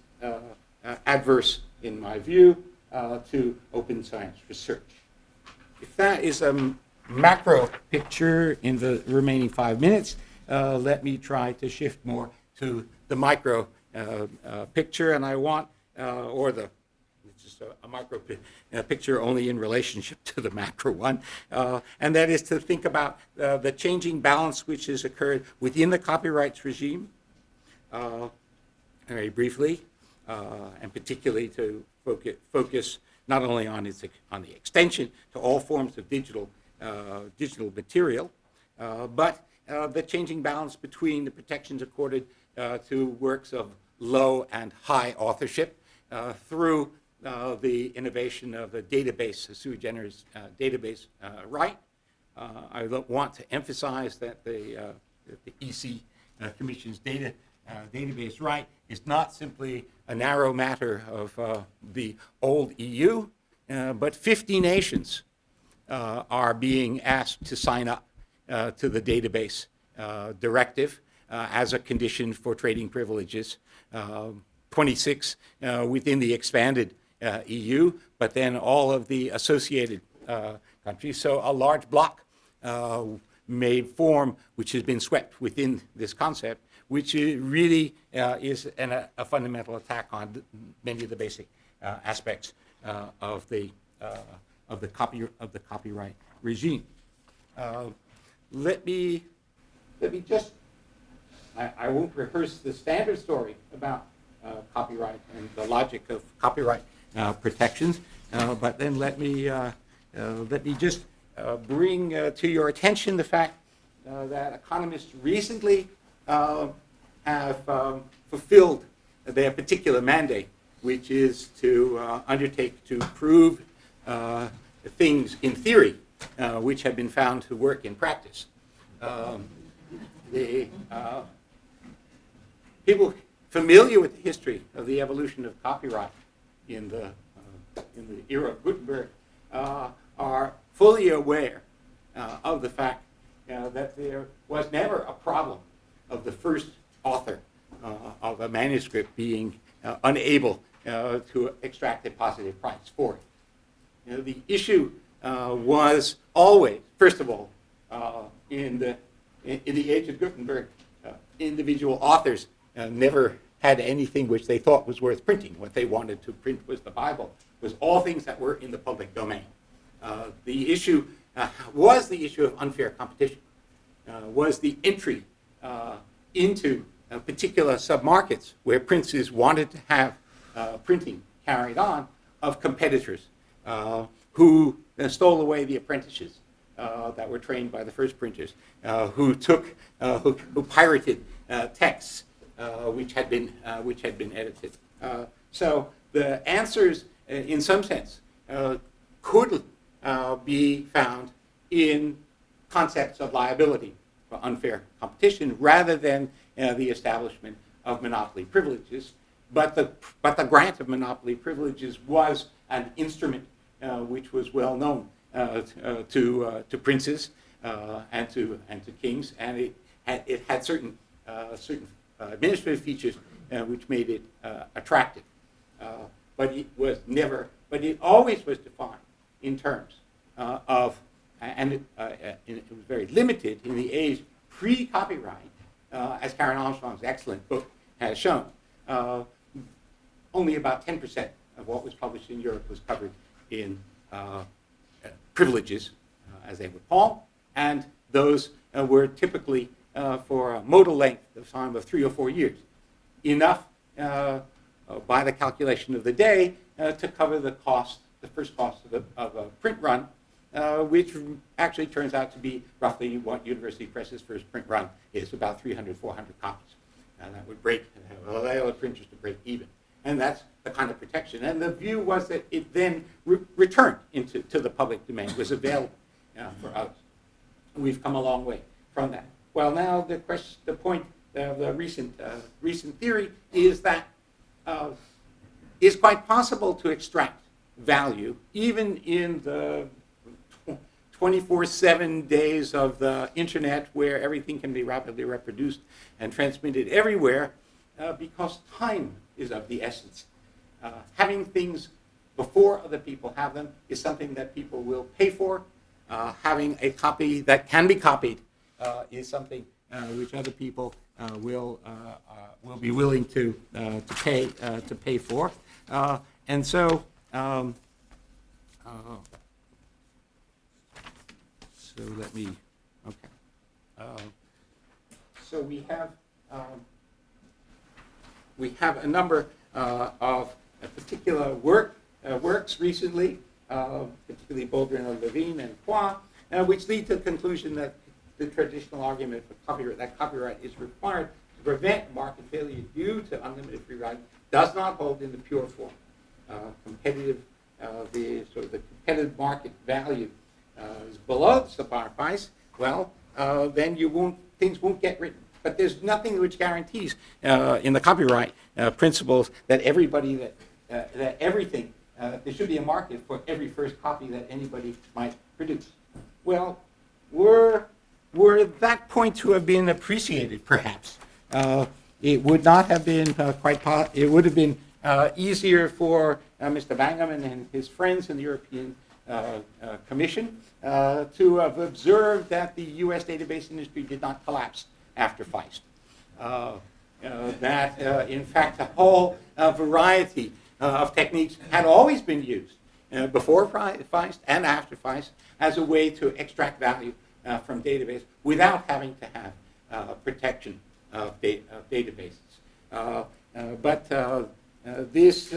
E: adverse, in my view, to open science research. If that is a macro picture in the remaining 5 minutes, let me try to shift more to the micro picture, and I want, it's just a micro picture only in relationship to the macro one, and that is to think about the changing balance which has occurred within the copyrights regime, very briefly, and particularly to focus not only on the extension to all forms of digital material, but the changing balance between the protections accorded to works of low and high authorship through the innovation of a database, a sui generis database right. I want to emphasize that the EC Commission's database right is not simply a narrow matter of the old EU, but 50 nations are being asked to sign up to the database directive as a condition for trading privileges. 26 within the expanded EU, but then all of the associated countries. So a large block made form, which has been swept within this concept, which really is a fundamental attack on many of the basic aspects of the copyright regime. Let me just. I won't rehearse the standard story about copyright and the logic of copyright protections, but then let me just bring to your attention the fact that economists recently have fulfilled their particular mandate, which is to undertake to prove things in theory which have been found to work in practice. People familiar with the history of the evolution of copyright in the era of Gutenberg are fully aware of the fact that there was never a problem of the first author of a manuscript being unable to extract a positive price for it. The issue was always, first of all, in the age of Gutenberg, individual authors never had anything which they thought was worth printing. What they wanted to print was the Bible, was all things that were in the public domain. The issue was the issue of unfair competition, was the entry into particular submarkets where princes wanted to have printing carried on of competitors who stole away the apprentices that were trained by the first printers, who pirated texts which had been edited. So the answers, in some sense, could be found in concepts of liability for unfair competition rather than the establishment of monopoly privileges. But the grant of monopoly privileges was an instrument which was well known to princes and to kings, and it had certain administrative features which made it attractive. But it always was defined in terms of, and it was very limited in the age pre-copyright, as Karen Armstrong's excellent book has shown. Only about 10% of what was published in Europe was covered in privileges, as they would call, and those were typically for a modal length of time of 3 or 4 years. Enough, by the calculation of the day, to cover the first cost of a print run, which actually turns out to be roughly what University Press's first print run is, about 300, 400 copies. And that would allow the printers to break even. And that's the kind of protection. And the view was that it then returned to the public domain, was available for others. We've come a long way from that. Well, now the point of the recent theory is that it's quite possible to extract value even in the 24/7 days of the internet, where everything can be rapidly reproduced and transmitted everywhere, because time is of the essence. Having things before other people have them is something that people will pay for. Having a copy that can be copied is something which other people will be willing to pay for. And so. So let me, okay. So we have a number of particular works recently, particularly Boulder and Levine and Qua, which lead to the conclusion that the traditional argument for copyright is required to prevent market failure due to unlimited free riding does not hold in the pure form. The competitive market value is below the supplier price. Well, then things won't get written. But there's nothing which guarantees in the copyright principles that everything there should be a market for every first copy that anybody might produce. Well, were that point to have been appreciated, perhaps, it would not have been it would have been easier for Mr. Bangaman and his friends in the European Commission to have observed that the U.S. database industry did not collapse after Feist. That, in fact, a whole variety of techniques had always been used before Feist and after Feist as a way to extract value from database without having to have protection of databases. But this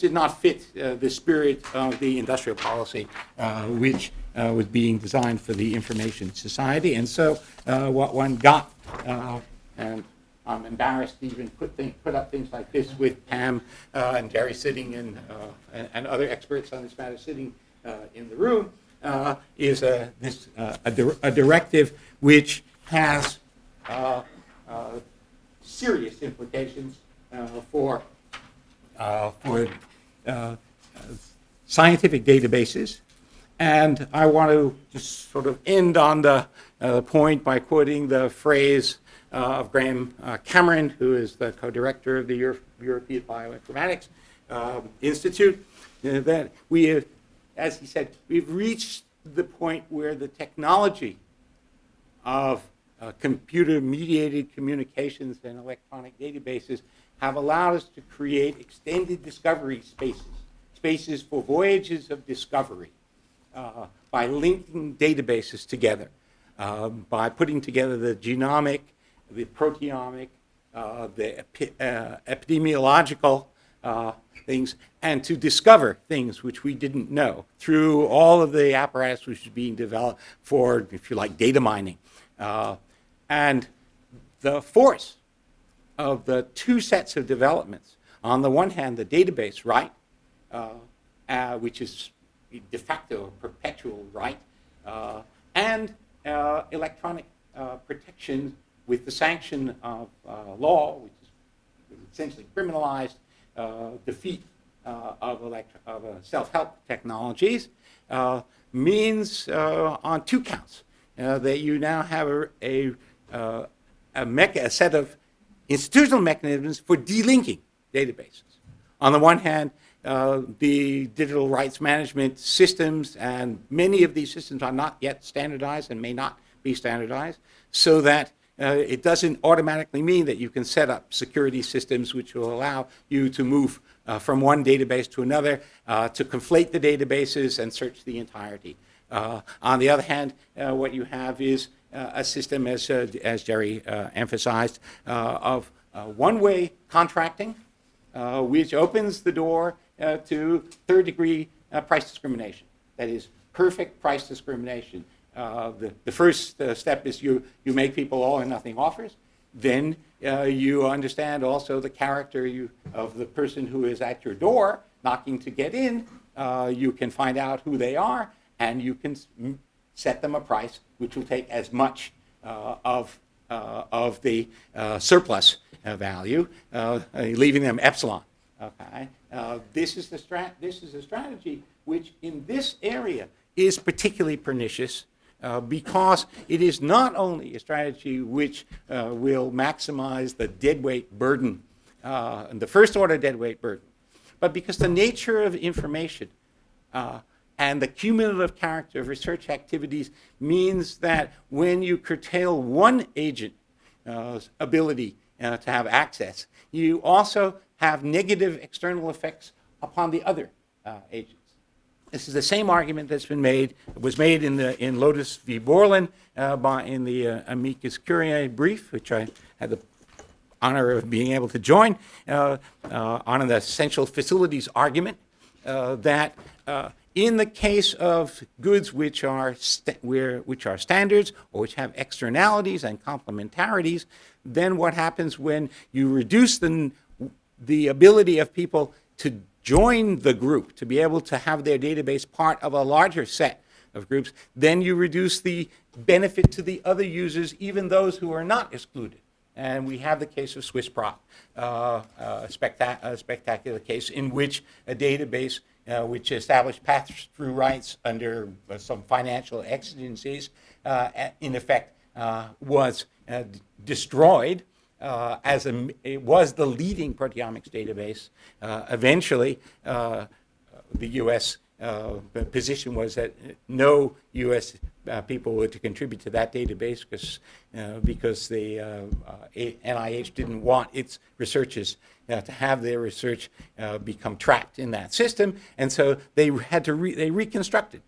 E: did not fit the spirit of the industrial policy which was being designed for the information society. And so what one got, and I'm embarrassed to even put up things like this with Pam and Jerry sitting and other experts on this matter sitting in the room, is a directive which has serious implications for scientific databases. And I want to just sort of end on the point by quoting the phrase of Graham Cameron, who is the co-director of the European Bioinformatics Institute, that we as he said, we've reached the point where the technology of computer-mediated communications and electronic databases have allowed us to create extended discovery spaces for voyages of discovery by linking databases together, by putting together the genomic, the proteomic, the epidemiological things, and to discover things which we didn't know through all of the apparatus which is being developed for, if you like, data mining. And the force of the two sets of developments, on the one hand, the database right, which is de facto a perpetual right, and electronic protection with the sanction of law, which is essentially criminalized defeat of self-help technologies, means on two counts that you now have a set of institutional mechanisms for delinking databases. On the one hand, the digital rights management systems, and many of these systems are not yet standardized and may not be standardized, so that it doesn't automatically mean that you can set up security systems which will allow you to move from one database to another, to conflate the databases and search the entirety. On the other hand, what you have is a system, as Jerry emphasized, of one-way contracting, which opens the door to third-degree price discrimination. That is, perfect price discrimination. The first step is you make people all or nothing offers. Then you understand also the character of the person who is at your door knocking to get in. You can find out who they are, and you can set them a price which will take as much of the surplus value, leaving them epsilon. Okay, this is a strategy which, in this area, is particularly pernicious because it is not only a strategy which will maximize the deadweight burden, the first-order deadweight burden, but because the nature of information and the cumulative character of research activities means that when you curtail one agent's ability to have access, you also have negative external effects upon the other agents. This is the same argument that's been made, was made in Lotus v. Borland in the amicus curiae brief, which I had the honor of being able to join, on an essential facilities argument that in the case of goods which are standards or which have externalities and complementarities, then what happens when you reduce the ability of people to join the group, to be able to have their database part of a larger set of groups, then you reduce the benefit to the other users, even those who are not excluded. And we have the case of SwissProp, a spectacular case in which a database which established pass-through rights under some financial exigencies, in effect, was destroyed. It was the leading proteomics database. Eventually, the U.S. Position was that no U.S. People were to contribute to that database because the NIH didn't want its researchers to have their research become trapped in that system, and so they had to they reconstructed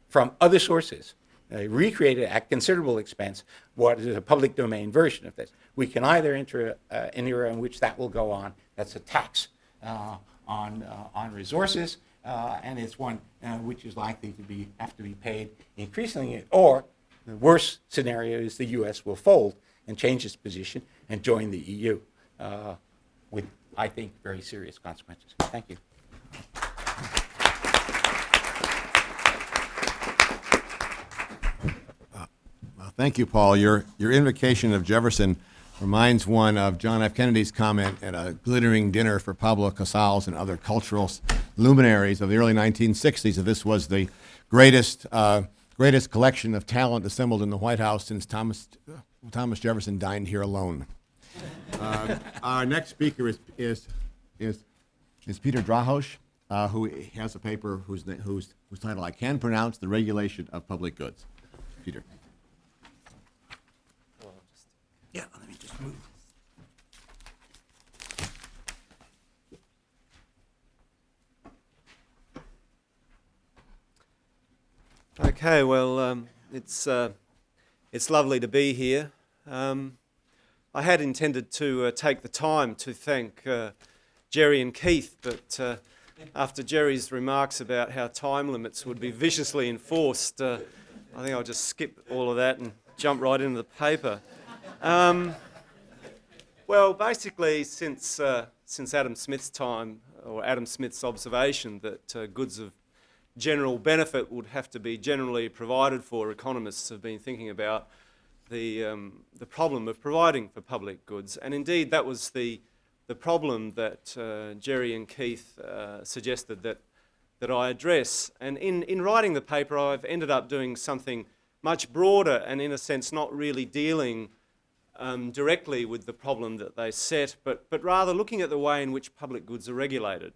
E: from other sources. They recreated at considerable expense what is a public domain version of this. We can either enter an era in which that will go on. That's a tax on resources, and it's one which is likely to have to be paid increasingly. Or the worst scenario is the U.S. will fold and change its position and join the EU, with, I think, very serious consequences. Thank you.
D: Thank you, Paul. Your invocation of Jefferson reminds one of John F. Kennedy's comment at a glittering dinner for Pablo Casals and other cultural luminaries of the early 1960s, that this was the greatest collection of talent assembled in the White House since Thomas Jefferson dined here alone. Our next speaker is Peter Drahos. who has a paper whose title I can pronounce, The Regulation of Public Goods. Peter.
E: Yeah, let me just move.
G: Okay, well, it's lovely to be here. I had intended to take the time to thank Jerry and Keith, but after Jerry's remarks about how time limits would be viciously enforced, I think I'll just skip all of that and jump right into the paper. Well, basically, since Adam Smith's time, or Adam Smith's observation that goods of general benefit would have to be generally provided for, economists have been thinking about the problem of providing for public goods. And indeed, that was the problem that Jerry and Keith suggested that I address. And in writing the paper, I've ended up doing something much broader and, in a sense, not really dealing directly with the problem that they set, but rather looking at the way in which public goods are regulated.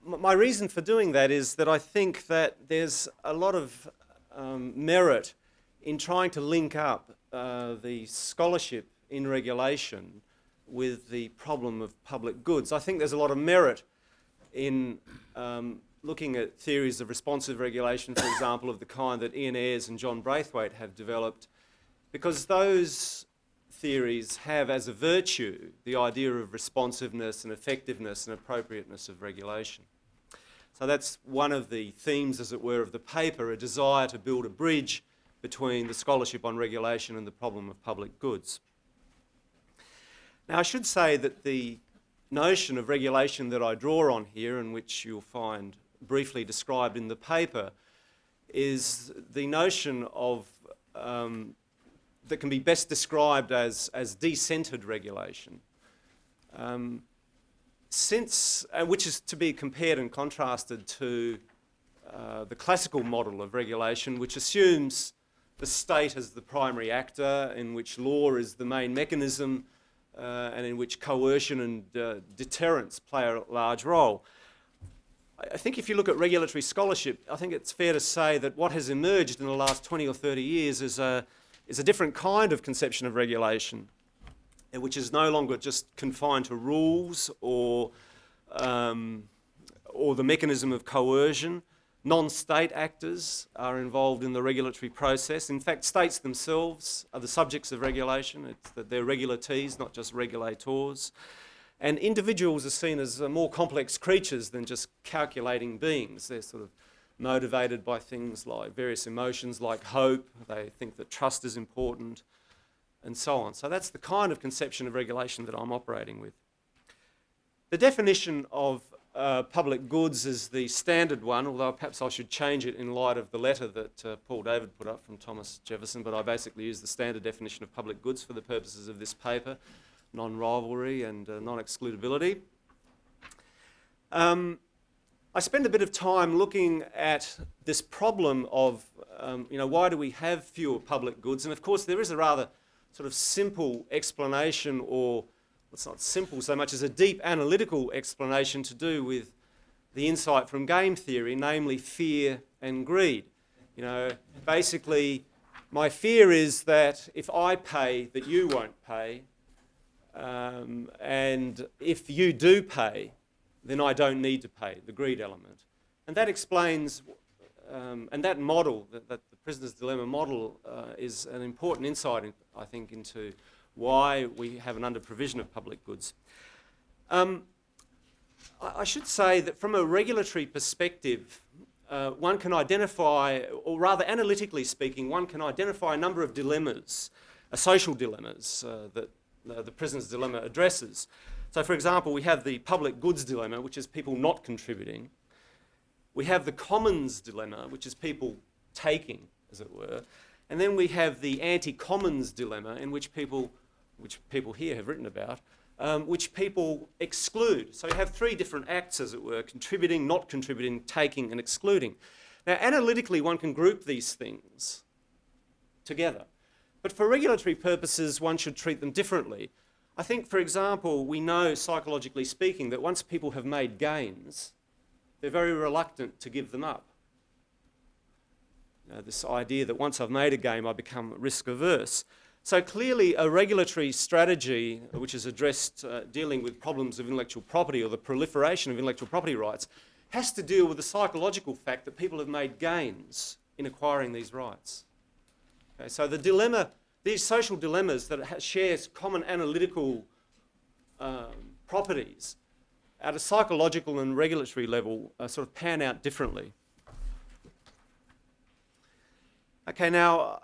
G: My reason for doing that is that I think that there's a lot of merit in trying to link up the scholarship in regulation with the problem of public goods. I think there's a lot of merit in looking at theories of responsive regulation, for example, of the kind that Ian Ayres and John Braithwaite have developed, because those theories have as a virtue the idea of responsiveness and effectiveness and appropriateness of regulation. So that's one of the themes, as it were, of the paper, a desire to build a bridge between the scholarship on regulation and the problem of public goods. Now, I should say that the notion of regulation that I draw on here, and which you'll find briefly described in the paper, is the notion of that can be best described as decentered regulation, which is to be compared and contrasted to the classical model of regulation, which assumes the state as the primary actor, in which law is the main mechanism, and in which coercion and deterrence play a large role. I think if you look at regulatory scholarship, I think it's fair to say that what has emerged in the last 20 or 30 years is a different kind of conception of regulation, which is no longer just confined to rules or the mechanism of coercion. Non-state actors are involved in the regulatory process. In fact, states themselves are the subjects of regulation. It's that they're regulatees, not just regulators. And individuals are seen as more complex creatures than just calculating beings. They're sort of motivated by things like various emotions like hope. They think that trust is important, and so on. So that's the kind of conception of regulation that I'm operating with. The definition of public goods is the standard one, although perhaps I should change it in light of the letter that Paul David put up from Thomas Jefferson, but I basically use the standard definition of public goods for the purposes of this paper: non-rivalry and non-excludability. I spend a bit of time looking at this problem of, why do we have fewer public goods? And of course, there is a rather sort of simple explanation, or it's not simple so much as a deep analytical explanation to do with the insight from game theory, namely fear and greed. Basically, my fear is that if I pay, that you won't pay, and if you do pay, then I don't need to pay, the greed element. And that explains, and that model, that the prisoner's dilemma model, is an important insight, I think, into why we have an under-provision of public goods. I should say that from a regulatory perspective, one can identify, or rather analytically speaking, one can identify a number of dilemmas, social dilemmas that the prisoner's dilemma addresses. So, for example, we have the public goods dilemma, which is people not contributing. We have the commons dilemma, which is people taking, as it were. And then we have the anti-commons dilemma, in which people here have written about, which people exclude. So you have three different acts, as it were: contributing, not contributing, taking, and excluding. Now, analytically, one can group these things together. But for regulatory purposes, one should treat them differently. I think, for example, we know, psychologically speaking, that once people have made gains, they're very reluctant to give them up. This idea that once I've made a game, I become risk averse. So clearly a regulatory strategy which is addressed dealing with problems of intellectual property or the proliferation of intellectual property rights has to deal with the psychological fact that people have made gains in acquiring these rights. Okay, so the dilemma, these social dilemmas that share common analytical properties at a psychological and regulatory level sort of pan out differently. Okay, now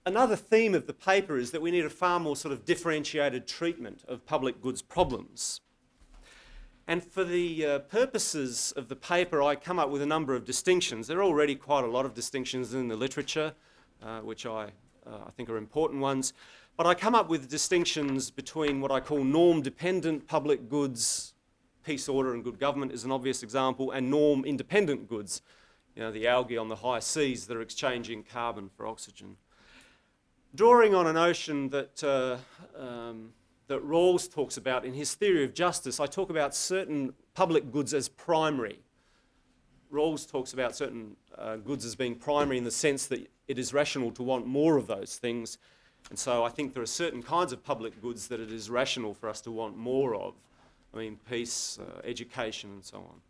G: another theme of the paper is that we need a far more sort of differentiated treatment of public goods problems. And for the purposes of the paper, I come up with a number of distinctions. There are already quite a lot of distinctions in the literature, which I think are important ones. But I come up with distinctions between what I call norm-dependent public goods, peace, order and good government is an obvious example, and norm-independent goods, the algae on the high seas that are exchanging carbon for oxygen. Drawing on a notion that Rawls talks about in his theory of justice, I talk about certain public goods as primary. Rawls talks about certain goods as being primary in the sense that it is rational to want more of those things. And so I think there are certain kinds of public goods that it is rational for us to want more of. I mean, peace, education, and so on.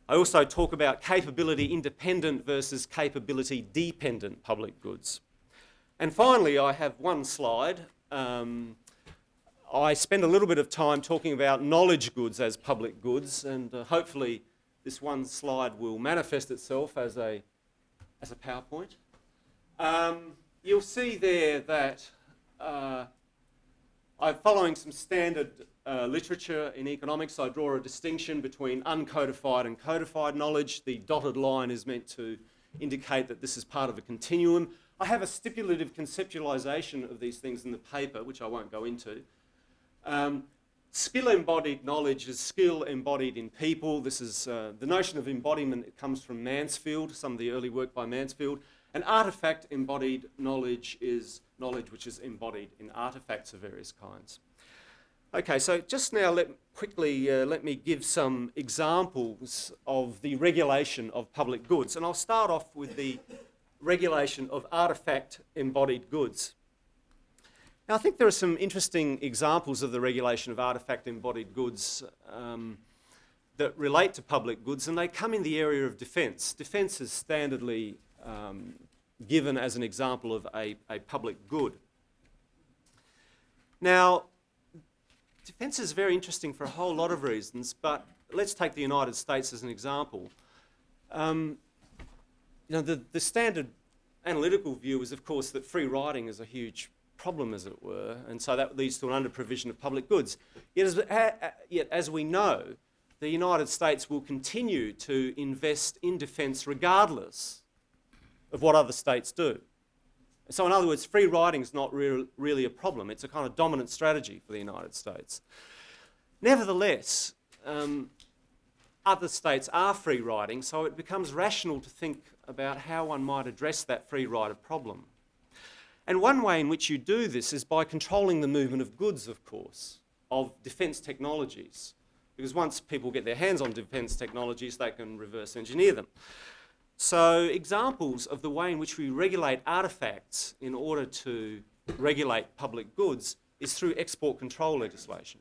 G: I also talk about capability-independent versus capability-dependent public goods. And finally, I have one slide. I spend a little bit of time talking about knowledge goods as public goods, and hopefully this one slide will manifest itself as a PowerPoint. You'll see there that I'm following some standard literature in economics. I draw a distinction between uncodified and codified knowledge. The dotted line is meant to indicate that this is part of a continuum. I have a stipulative conceptualization of these things in the paper, which I won't go into. Skill-embodied knowledge is skill embodied in people. This is the notion of embodiment. It comes from Mansfield, some of the early work by Mansfield. And artifact-embodied knowledge is knowledge which is embodied in artifacts of various kinds. Okay, so just now let me give some examples of the regulation of public goods. And I'll start off with the regulation of artifact-embodied goods. Now, I think there are some interesting examples of the regulation of artifact-embodied goods that relate to public goods, and they come in the area of defence. Defence is standardly given as an example of a public good. Now, defence is very interesting for a whole lot of reasons, but let's take the United States as an example. The standard analytical view is, of course, that free riding is a huge problem, as it were, and so that leads to an under-provision of public goods. Yet, as we know, the United States will continue to invest in defence regardless of what other states do. So in other words, free riding is not really a problem. It's a kind of dominant strategy for the United States. Nevertheless, other states are free riding, so it becomes rational to think about how one might address that free rider problem. And one way in which you do this is by controlling the movement of goods, of course, of defence technologies. Because once people get their hands on defence technologies, they can reverse engineer them. So examples of the way in which we regulate artefacts in order to regulate public goods is through export control legislation.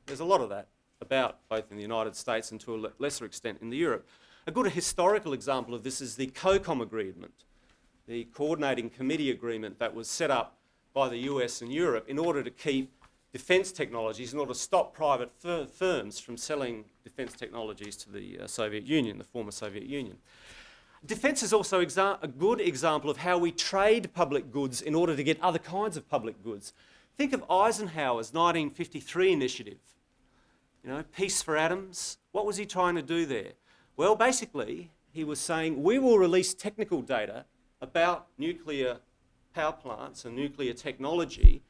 G: There's a lot of that about both in the United States and to a lesser extent in Europe. A good historical example of this is the COCOM agreement, the Coordinating Committee agreement that was set up by the US and Europe in order to keep defence technologies, in order to stop private firms from selling defence technologies to the Soviet Union, the former Soviet Union. Defence is also a good example of how we trade public goods in order to get other kinds of public goods. Think of Eisenhower's 1953 initiative, peace for atoms. What was he trying to do there? Well, basically, he was saying, we will release technical data about nuclear power plants and nuclear technology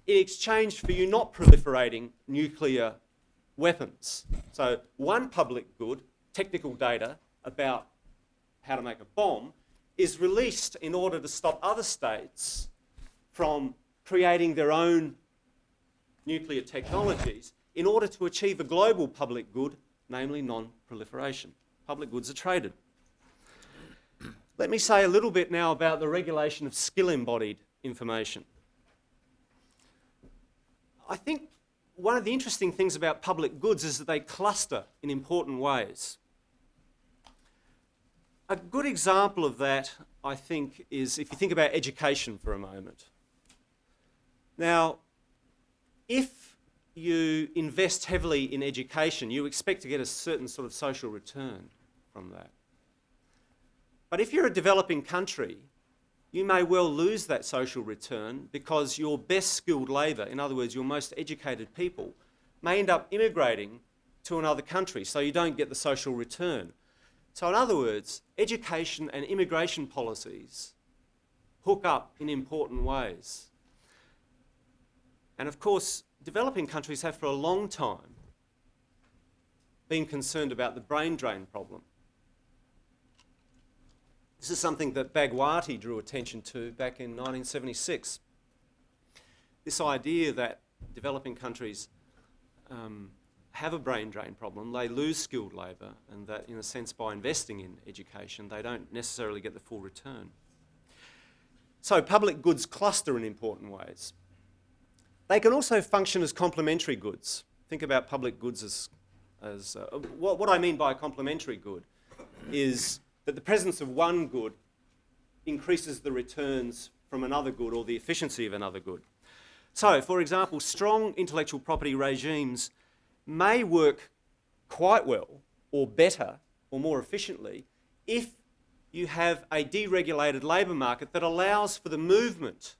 G: in exchange for you not proliferating nuclear weapons. So one public good, technical data about how to make a bomb, is released in order to stop other states from creating their own nuclear technologies in order to achieve a global public good, namely non-proliferation. Public goods are traded. Let me say a little bit now about the regulation of skill-embodied information. I think one of the interesting things about public goods is that they cluster in important ways. A good example of that, I think, is if you think about education for a moment. Now, if you invest heavily in education, you expect to get a certain sort of social return from that. But if you're a developing country, you may well lose that social return because your best skilled labour, in other words, your most educated people, may end up immigrating to another country, so you don't get the social return. So in other words, education and immigration policies hook up in important ways. And of course, developing countries have for a long time been concerned about the brain drain problem. This is something that Bhagwati drew attention to back in 1976. This idea that developing countries have a brain drain problem, they lose skilled labour, and that in a sense by investing in education they don't necessarily get the full return. So public goods cluster in important ways. They can also function as complementary goods. Think about public goods as what I mean by a complementary good is that the presence of one good increases the returns from another good or the efficiency of another good. So, for example, strong intellectual property regimes may work quite well or better or more efficiently if you have a deregulated labour market that allows for the movement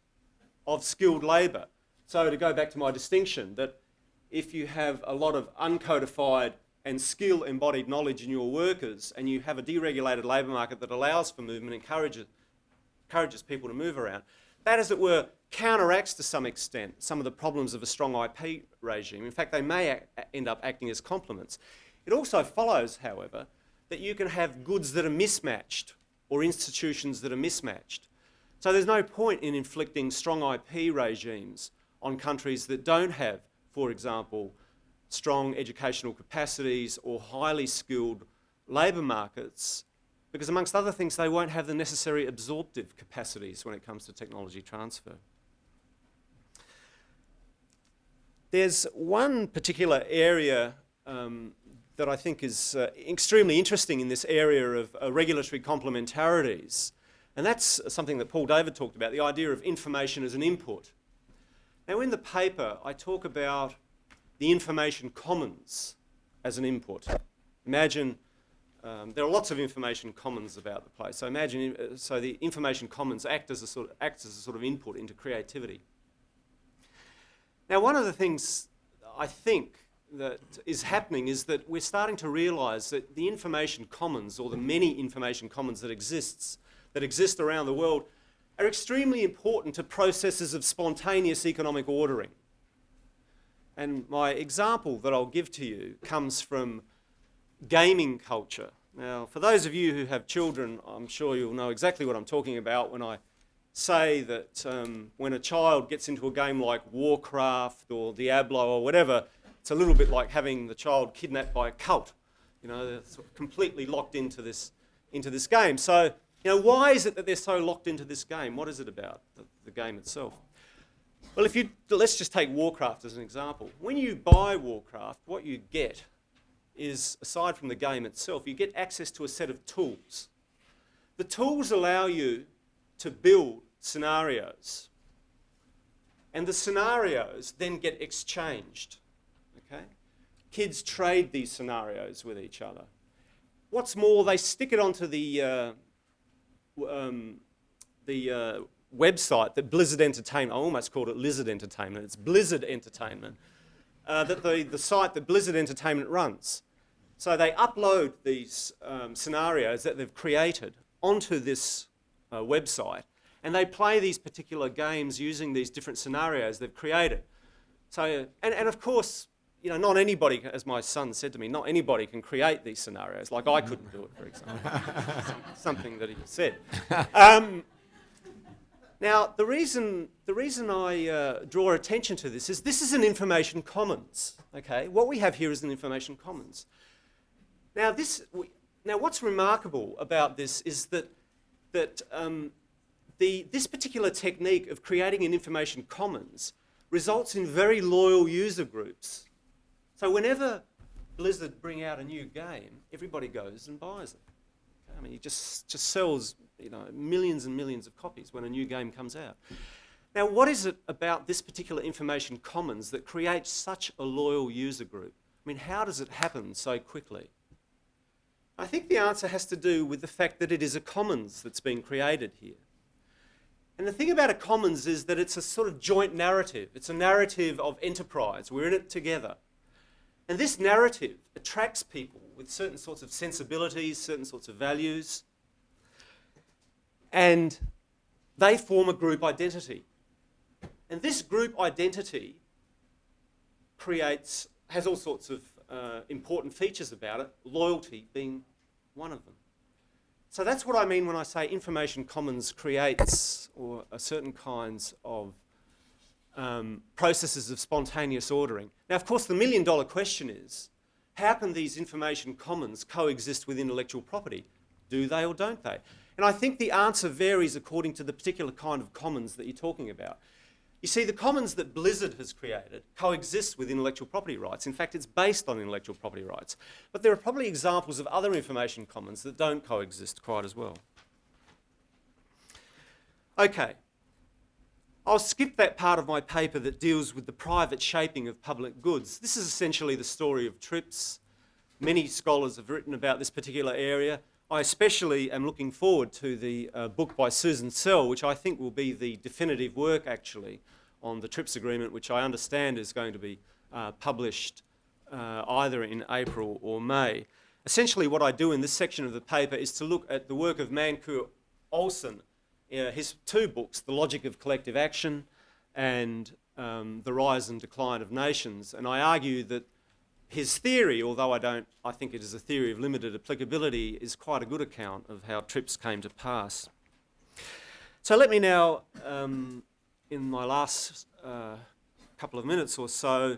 G: of skilled labour. So to go back to my distinction, that if you have a lot of uncodified and skill-embodied knowledge in your workers, and you have a deregulated labour market that allows for movement, encourages people to move around, that, as it were, counteracts to some extent some of the problems of a strong IP regime. In fact, they may end up acting as complements. It also follows, however, that you can have goods that are mismatched or institutions that are mismatched. So there's no point in inflicting strong IP regimes on countries that don't have, for example, strong educational capacities or highly skilled labour markets, because amongst other things they won't have the necessary absorptive capacities when it comes to technology transfer. There's one particular area that I think is extremely interesting in this area of regulatory complementarities, and that's something that Paul David talked about, the idea of information as an input. Now in the paper I talk about the information commons as an input. Imagine, there are lots of information commons about the place, so imagine, so the information commons act as a sort of input into creativity. Now one of the things I think that is happening is that we're starting to realise that the information commons, or the many information commons that exist around the world, are extremely important to processes of spontaneous economic ordering. And my example that I'll give to you comes from gaming culture. Now, for those of you who have children, I'm sure you'll know exactly what I'm talking about when I say that when a child gets into a game like Warcraft or Diablo or whatever, it's a little bit like having the child kidnapped by a cult. You know, they're sort of completely locked into this game. So, you know, why is it that they're so locked into this game? What is it about the game itself? Well, let's just take Warcraft as an example. When you buy Warcraft, what you get is, aside from the game itself, you get access to a set of tools. The tools allow you to build scenarios, and the scenarios then get exchanged. Okay? Kids trade these scenarios with each other. What's more, they stick it onto the website that Blizzard Entertainment, I almost called it Lizard Entertainment, it's Blizzard Entertainment, that the site that Blizzard Entertainment runs. So they upload these scenarios that they've created onto this website, and they play these particular games using these different scenarios they've created. So, and of course, you know, not anybody, as my son said to me, not anybody can create these scenarios, like I couldn't do it, for example. Something that he said. Now, the reason I draw attention to this is an information commons. Okay, what we have here is an information commons. Now, what's remarkable about this is that this particular technique of creating an information commons results in very loyal user groups. So whenever Blizzard bring out a new game, everybody goes and buys it. Okay? I mean, it just sells, millions and millions of copies when a new game comes out. Now, what is it about this particular information commons that creates such a loyal user group? I mean, how does it happen so quickly? I think the answer has to do with the fact that it is a commons that's been created here. And the thing about a commons is that it's a sort of joint narrative. It's a narrative of enterprise. We're in it together. And this narrative attracts people with certain sorts of sensibilities, certain sorts of values, and they form a group identity. And this group identity has all sorts of important features about it, loyalty being one of them. So that's what I mean when I say information commons creates or certain kinds of processes of spontaneous ordering. Now, of course, the million-dollar question is, how can these information commons coexist with intellectual property? Do they or don't they? And I think the answer varies according to the particular kind of commons that you're talking about. You see, the commons that Blizzard has created coexist with intellectual property rights. In fact, it's based on intellectual property rights. But there are probably examples of other information commons that don't coexist quite as well. Okay. I'll skip that part of my paper that deals with the private shaping of public goods. This is essentially the story of TRIPS. Many scholars have written about this particular area. I especially am looking forward to the book by Susan Sell, which I think will be the definitive work, actually, on the TRIPS agreement, which I understand is going to be published either in April or May. Essentially, what I do in this section of the paper is to look at the work of Maskus Olsen, his two books, The Logic of Collective Action and The Rise and Decline of Nations. And I argue that his theory, although I think it is a theory of limited applicability, is quite a good account of how TRIPS came to pass. So let me now, in my last couple of minutes or so,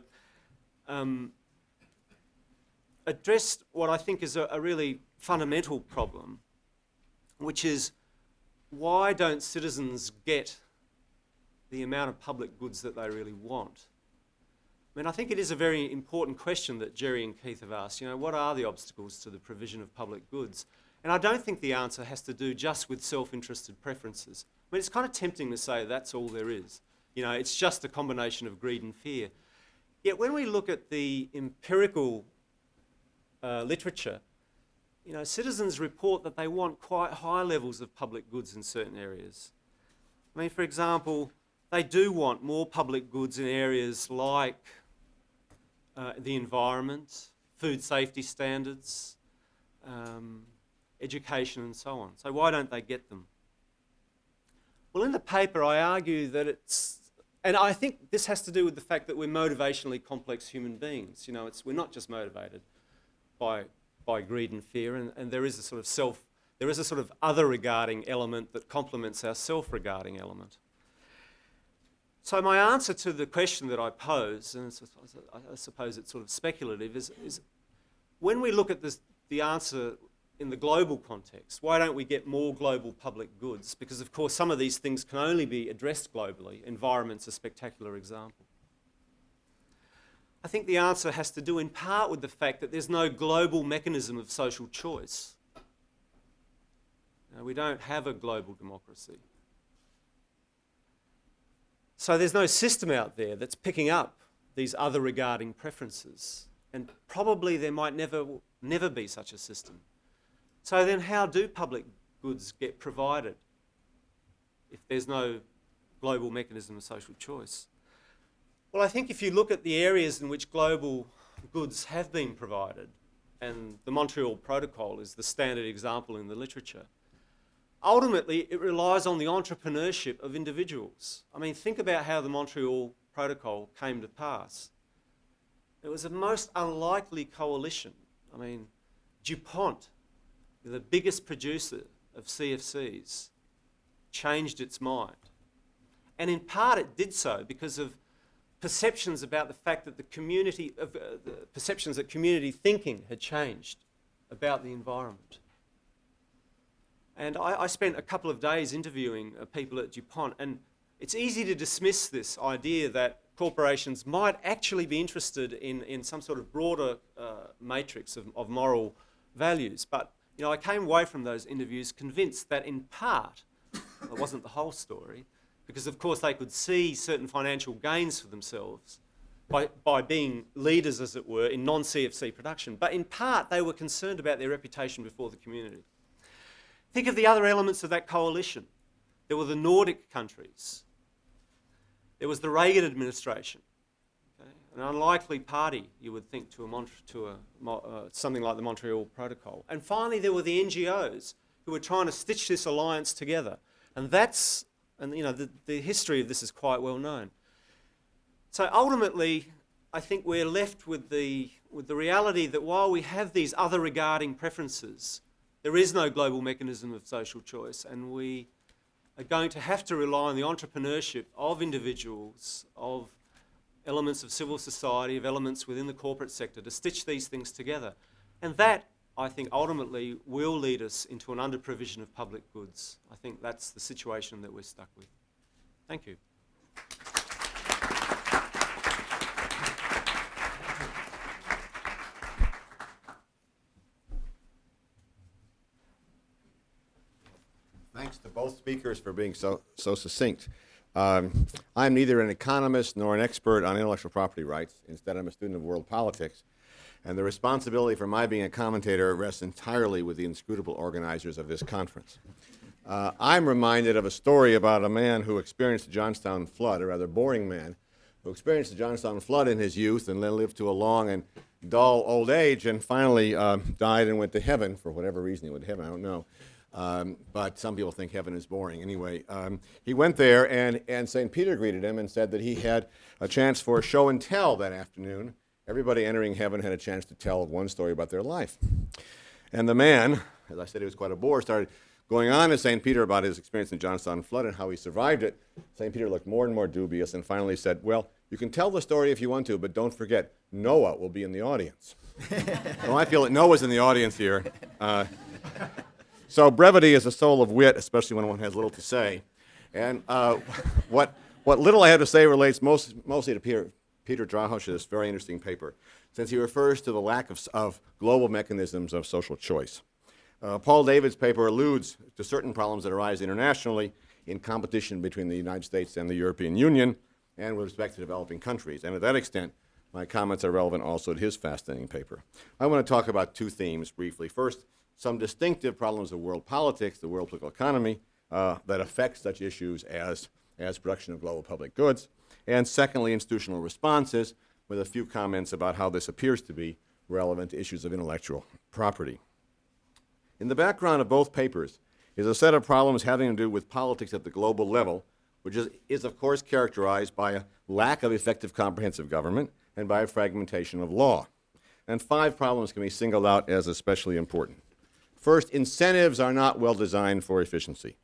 G: address what I think is a really fundamental problem, which is why don't citizens get the amount of public goods that they really want? I mean, I think it is a very important question that Jerry and Keith have asked. What are the obstacles to the provision of public goods? And I don't think the answer has to do just with self-interested preferences. I mean, it's kind of tempting to say that's all there is. It's just a combination of greed and fear. Yet when we look at the empirical literature, citizens report that they want quite high levels of public goods in certain areas. I mean, for example, they do want more public goods in areas like the environment, food safety standards, education and so on. So why don't they get them? Well, in the paper I argue that and I think this has to do with the fact that we're motivationally complex human beings. We're not just motivated by greed and fear, and there is a sort of other-regarding element that complements our self-regarding element. So my answer to the question that I pose, and I suppose it's sort of speculative, is when we look at the answer in the global context, why don't we get more global public goods? Because, of course, some of these things can only be addressed globally. Environment's a spectacular example. I think the answer has to do in part with the fact that there's no global mechanism of social choice. We don't have a global democracy. So there's no system out there that's picking up these other regarding preferences. And probably there might never be such a system. So then how do public goods get provided if there's no global mechanism of social choice? Well, I think if you look at the areas in which global goods have been provided, and the Montreal Protocol is the standard example in the literature, ultimately it relies on the entrepreneurship of individuals. I mean, think about how the Montreal Protocol came to pass. It was a most unlikely coalition. I mean, DuPont, the biggest producer of CFCs, changed its mind And in part it did so because of perceptions about the fact that the perceptions that community thinking had changed about the environment. And I spent a couple of days interviewing people at DuPont, and it's easy to dismiss this idea that corporations might actually be interested in some sort of broader matrix of moral values. But I came away from those interviews convinced that in part, it wasn't the whole story, because of course they could see certain financial gains for themselves by being leaders, as it were, in non-CFC production. But in part, they were concerned about their reputation before the community. Think of the other elements of that coalition. There were the Nordic countries. There was the Reagan administration, an unlikely party, you would think, to something like the Montreal Protocol. And finally, there were the NGOs who were trying to stitch this alliance together. And the history of this is quite well known. So ultimately, I think we're left with the reality that while we have these other regarding preferences, there is no global mechanism of social choice, and we are going to have to rely on the entrepreneurship of individuals, of elements of civil society, of elements within the corporate sector to stitch these things together. And that, I think, ultimately will lead us into an under-provision of public goods. I think that's the situation that we're stuck with. Thank you.
D: Thanks to both speakers for being so succinct. I'm neither an economist nor an expert on intellectual property rights. Instead, I'm a student of world politics. And the responsibility for my being a commentator rests entirely with the inscrutable organizers of this conference. I'm reminded of a story about a man who experienced the Johnstown flood, a rather boring man, who experienced the Johnstown flood in his youth and then lived to a long and dull old age and finally died and went to heaven. For whatever reason he went to heaven, I don't know. But some people think heaven is boring. Anyway, he went there, and St. Peter greeted him and said that he had a chance for a show and tell that afternoon. Everybody entering heaven had a chance to tell one story about their life. And the man, as I said, he was quite a bore, started going on to St. Peter about his experience in Johnstown flood and how he survived it. St. Peter looked more and more dubious and finally said, well, you can tell the story if you want to, but don't forget, Noah will be in the audience. So I feel that Noah's in the audience here. So brevity is the soul of wit, especially when one has little to say. And what little I have to say relates mostly to Peter Drahos' very interesting paper, since he refers to the lack of global mechanisms of social choice. Paul David's paper alludes to certain problems that arise internationally in competition between the United States and the European Union and with respect to developing countries. And to that extent, my comments are relevant also to his fascinating paper. I want to talk about two themes briefly. First, some distinctive problems of world politics, the world political economy, that affect such issues as production of global public goods. And secondly, institutional responses, with a few comments about how this appears to be relevant to issues of intellectual property. In the background of both papers is a set of problems having to do with politics at the global level, which is of course characterized by a lack of effective comprehensive government and by a fragmentation of law. And 5 problems can be singled out as especially important. First, incentives are not well designed for efficiency.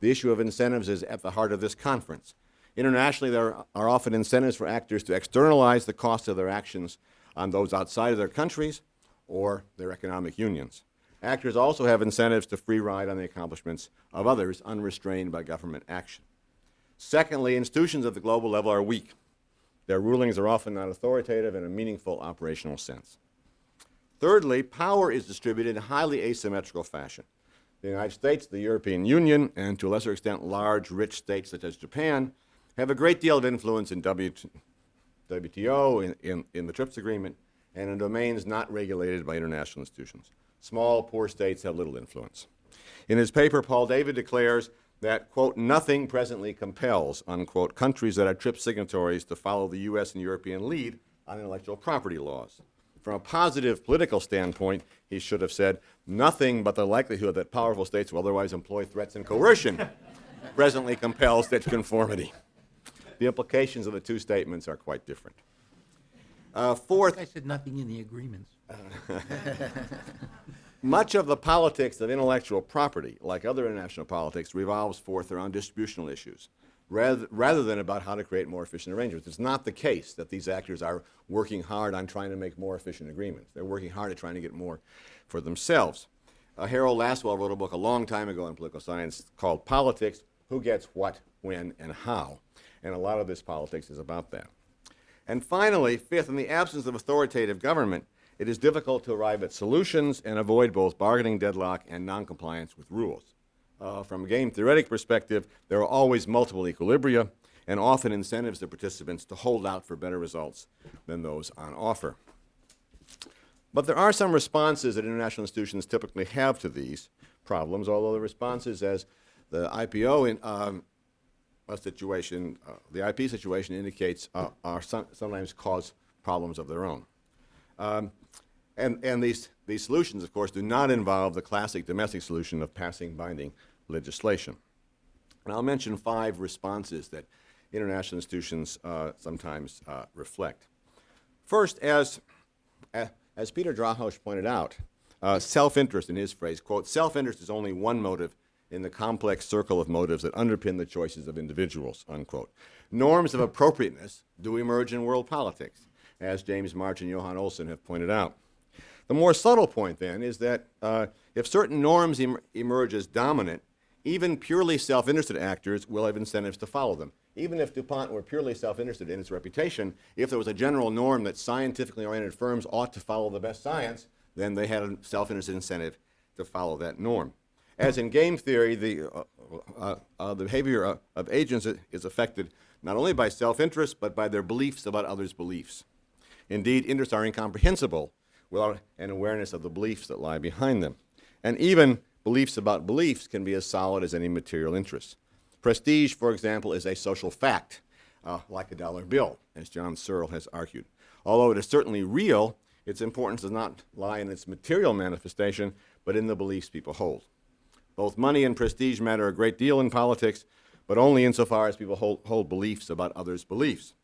D: The issue of incentives is at the heart of this conference. Internationally, there are often incentives for actors to externalize the cost of their actions on those outside of their countries or their economic unions. Actors also have incentives to free ride on the accomplishments of others unrestrained by government action. Secondly, institutions at the global level are weak. Their rulings are often not authoritative in a meaningful operational sense. Thirdly, power is distributed in a highly asymmetrical fashion. The United States, the European Union, and to a lesser extent large, rich states such as Japan, have a great deal of influence in WTO, in the TRIPS agreement, and in domains not regulated by international institutions. Small, poor states have little influence. In his paper, Paul David declares that, quote, nothing presently compels, unquote, countries that are TRIPS signatories to follow the U.S. and European lead on intellectual property laws. From a positive political standpoint, he should have said, nothing but the likelihood that powerful states will otherwise employ threats and coercion presently compels such conformity. The implications of the two statements are quite different. Fourth,
E: I said nothing in the agreements.
D: much of the politics of intellectual property, like other international politics, revolves forth around distributional issues. rather than about how to create more efficient arrangements. It's not the case that these actors are working hard on trying to make more efficient agreements. They're working hard at trying to get more for themselves. Harold Lasswell wrote a book a long time ago in political science called Politics, Who Gets What, When, and How. And a lot of this politics is about that. And finally, fifth, in the absence of authoritative government, it is difficult to arrive at solutions and avoid both bargaining deadlock and noncompliance with rules. From a game theoretic perspective, there are always multiple equilibria and often incentives to participants to hold out for better results than those on offer. But there are some responses that international institutions typically have to these problems, although the responses, as the IPO situation, the IP situation indicates, are sometimes cause problems of their own. And these solutions, of course, do not involve the classic domestic solution of passing binding legislation. And I'll mention 5 responses that international institutions sometimes reflect. First, as Peter Drahos pointed out, self-interest, in his phrase, quote, self-interest is only one motive in the complex circle of motives that underpin the choices of individuals, unquote. Norms of appropriateness do emerge in world politics, as James March and Johan Olsen have pointed out. The more subtle point, then, is that if certain norms emerge as dominant, even purely self-interested actors will have incentives to follow them. Even if DuPont were purely self-interested in its reputation, if there was a general norm that scientifically oriented firms ought to follow the best science, then they had a self-interested incentive to follow that norm. As in game theory, the behavior of agents is affected not only by self-interest, but by their beliefs about others' beliefs. Indeed, interests are incomprehensible without an awareness of the beliefs that lie behind them. And even beliefs about beliefs can be as solid as any material interests. Prestige, for example, is a social fact, like a dollar bill, as John Searle has argued. Although it is certainly real, its importance does not lie in its material manifestation, but in the beliefs people hold. Both money and prestige matter a great deal in politics, but only insofar as people hold beliefs about others' beliefs.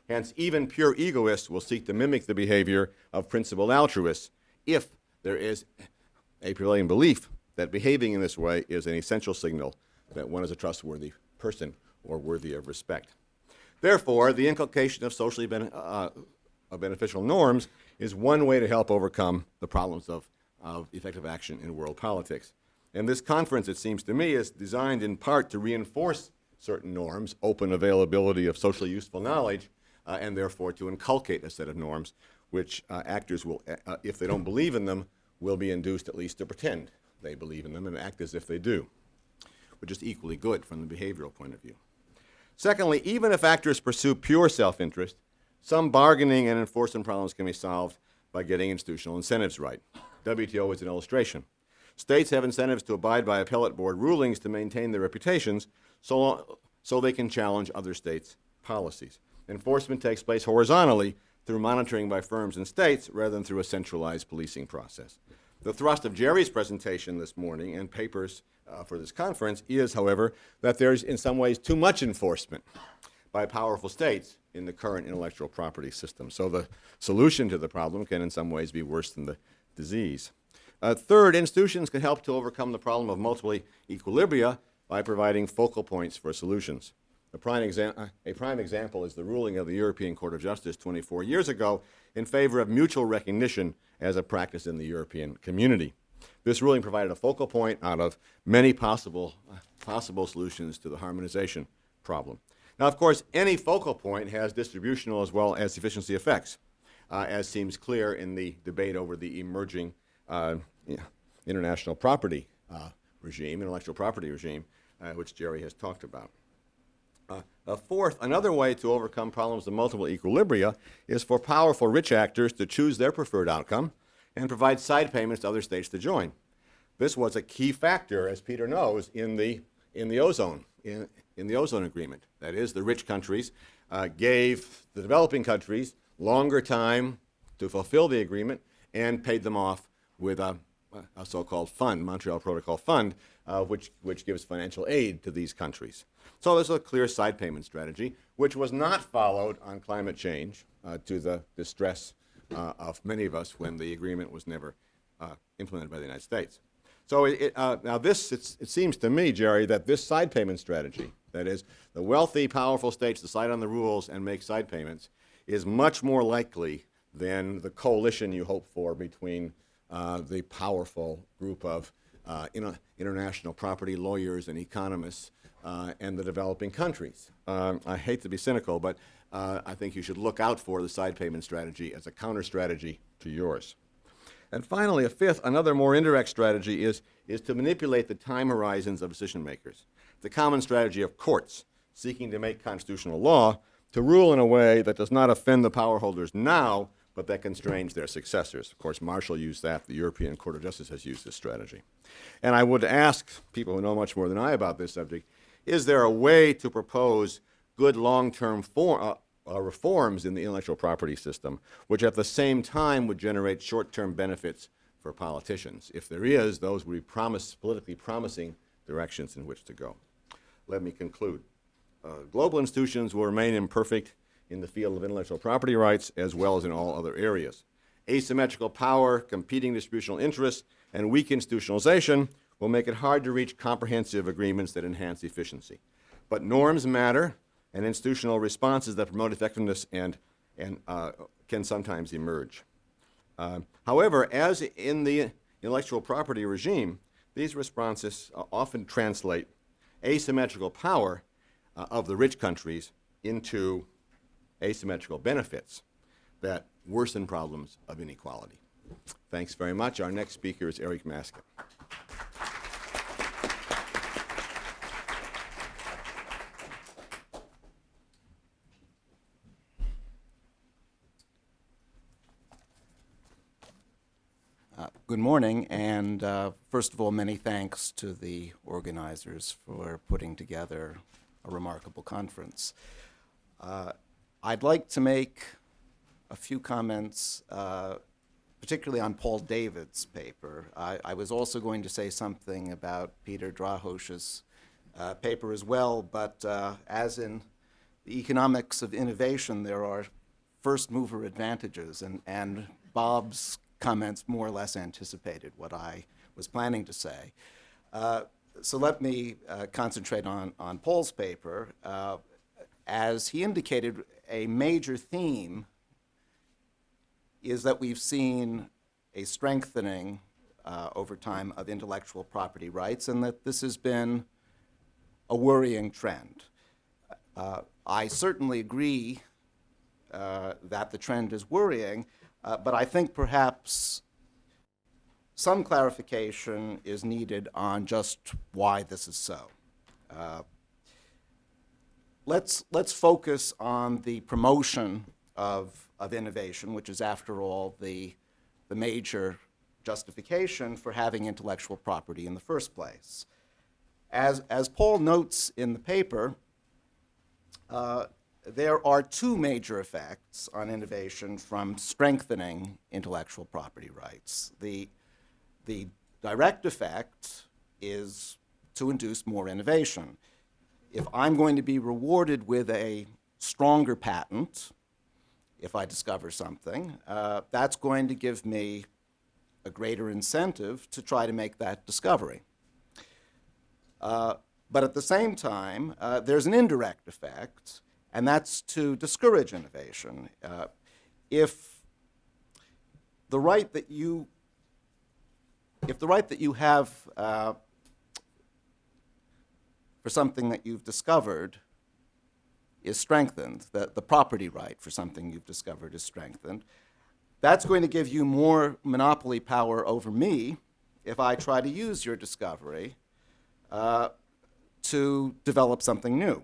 D: Hence, even pure egoists will seek to mimic the behavior of principled altruists if there is a prevailing belief that behaving in this way is an essential signal that one is a trustworthy person or worthy of respect. Therefore, the inculcation of socially beneficial norms is one way to help overcome the problems of effective action in world politics. And this conference, it seems to me, is designed in part to reinforce certain norms, open availability of socially useful knowledge, and therefore to inculcate a set of norms which actors will, if they don't believe in them, will be induced at least to pretend they believe in them and act as if they do, which is equally good from the behavioral point of view. Secondly, even if actors pursue pure self-interest, some bargaining and enforcement problems can be solved by getting institutional incentives right. WTO is an illustration. States have incentives to abide by appellate board rulings to maintain their reputations so they can challenge other states' policies. Enforcement takes place horizontally through monitoring by firms and states rather than through a centralized policing process. The thrust of Jerry's presentation this morning and papers for this conference is, however, that there's in some ways too much enforcement by powerful states in the current intellectual property system. So the solution to the problem can in some ways be worse than the disease. Third, institutions can help to overcome the problem of multiple equilibria by providing focal points for solutions. A prime example is the ruling of the European Court of Justice 24 years ago in favor of mutual recognition as a practice in the European community. This ruling provided a focal point out of many possible solutions to the harmonization problem. Now, of course, any focal point has distributional as well as efficiency effects, as seems clear in the debate over the emerging international property regime, intellectual property regime, which Jerry has talked about. Fourth, another way to overcome problems of multiple equilibria is for powerful rich actors to choose their preferred outcome and provide side payments to other states to join. This was a key factor, as Peter knows, in the ozone agreement. That is, the rich countries gave the developing countries longer time to fulfill the agreement and paid them off with a so-called fund, Montreal Protocol fund, which gives financial aid to these countries. So there's a clear side payment strategy, which was not followed on climate change to the distress of many of us when the agreement was never implemented by the United States. So it seems to me, Jerry, that this side payment strategy That is, the wealthy, powerful states decide on the rules and make side payments is much more likely than the coalition you hope for between the powerful group of international property lawyers and economists and the developing countries. I hate to be cynical, but I think you should look out for the side payment strategy as a counter strategy to yours. And finally, a fifth, another more indirect strategy is to manipulate the time horizons of decision makers. The common strategy of courts seeking to make constitutional law to rule in a way that does not offend the power holders now, but that constrains their successors. Of course, Marshall used that. The European Court of Justice has used this strategy. And I would ask people who know much more than I about this subject, is there a way to propose good long-term reforms in the intellectual property system, which at the same time would generate short-term benefits for politicians? If there is, those would be politically promising directions in which to go. Let me conclude. Global institutions will remain imperfect in the field of intellectual property rights as well as in all other areas. Asymmetrical power, competing distributional interests, and weak institutionalization will make it hard to reach comprehensive agreements that enhance efficiency. But norms matter, and institutional responses that promote effectiveness and can sometimes emerge. However, as in the intellectual property regime, these responses often translate asymmetrical power of the rich countries into asymmetrical benefits that worsen problems of inequality. Thanks very much. Our next speaker is Eric Maskin.
H: Good morning, and first of all, many thanks to the organizers for putting together a remarkable conference. I'd like to make a few comments, particularly on Paul David's paper. I was also going to say something about Peter Drahos's paper as well, but as in the economics of innovation, there are first mover advantages, and Bob's comments more or less anticipated what I was planning to say. So let me concentrate on Paul's paper. As he indicated, a major theme is that we've seen a strengthening over time of intellectual property rights, and that this has been a worrying trend. I certainly agree that the trend is worrying, but I think perhaps some clarification is needed on just why this is so. Let's focus on the promotion of innovation, which is, after all, the major justification for having intellectual property in the first place. As Paul notes in the paper, there are two major effects on innovation from strengthening intellectual property rights. The direct effect is to induce more innovation. If I'm going to be rewarded with a stronger patent, if I discover something, that's going to give me a greater incentive to try to make that discovery. But at the same time, there's an indirect effect, and that's to discourage innovation. If the right that you have for something that you've discovered is strengthened, that the property right for something you've discovered is strengthened, that's going to give you more monopoly power over me if I try to use your discovery to develop something new.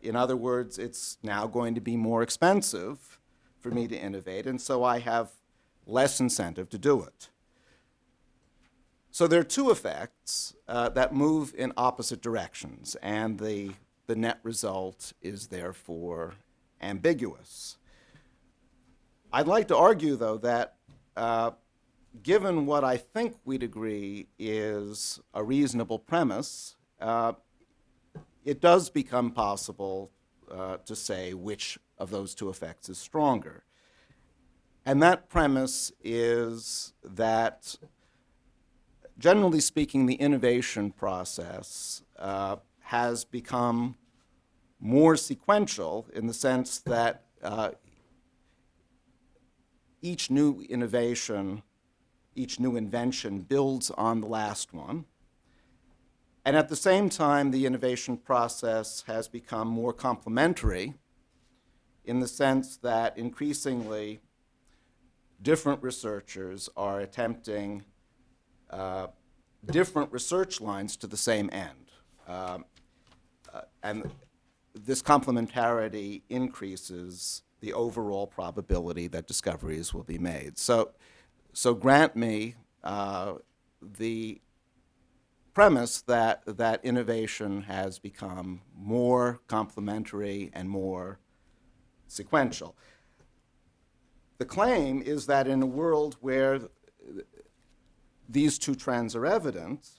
H: In other words, it's now going to be more expensive for me to innovate, and so I have less incentive to do it. So there are two effects that move in opposite directions, and the net result is therefore ambiguous. I'd like to argue, though, that given what I think we'd agree is a reasonable premise, it does become possible to say which of those two effects is stronger. And that premise is that, generally speaking, the innovation process has become more sequential in the sense that each new innovation, each new invention builds on the last one. And at the same time, the innovation process has become more complementary in the sense that increasingly different researchers are attempting different research lines to the same end. And this complementarity increases the overall probability that discoveries will be made. So grant me the premise that innovation has become more complementary and more sequential. The claim is that in a world where these two trends are evident,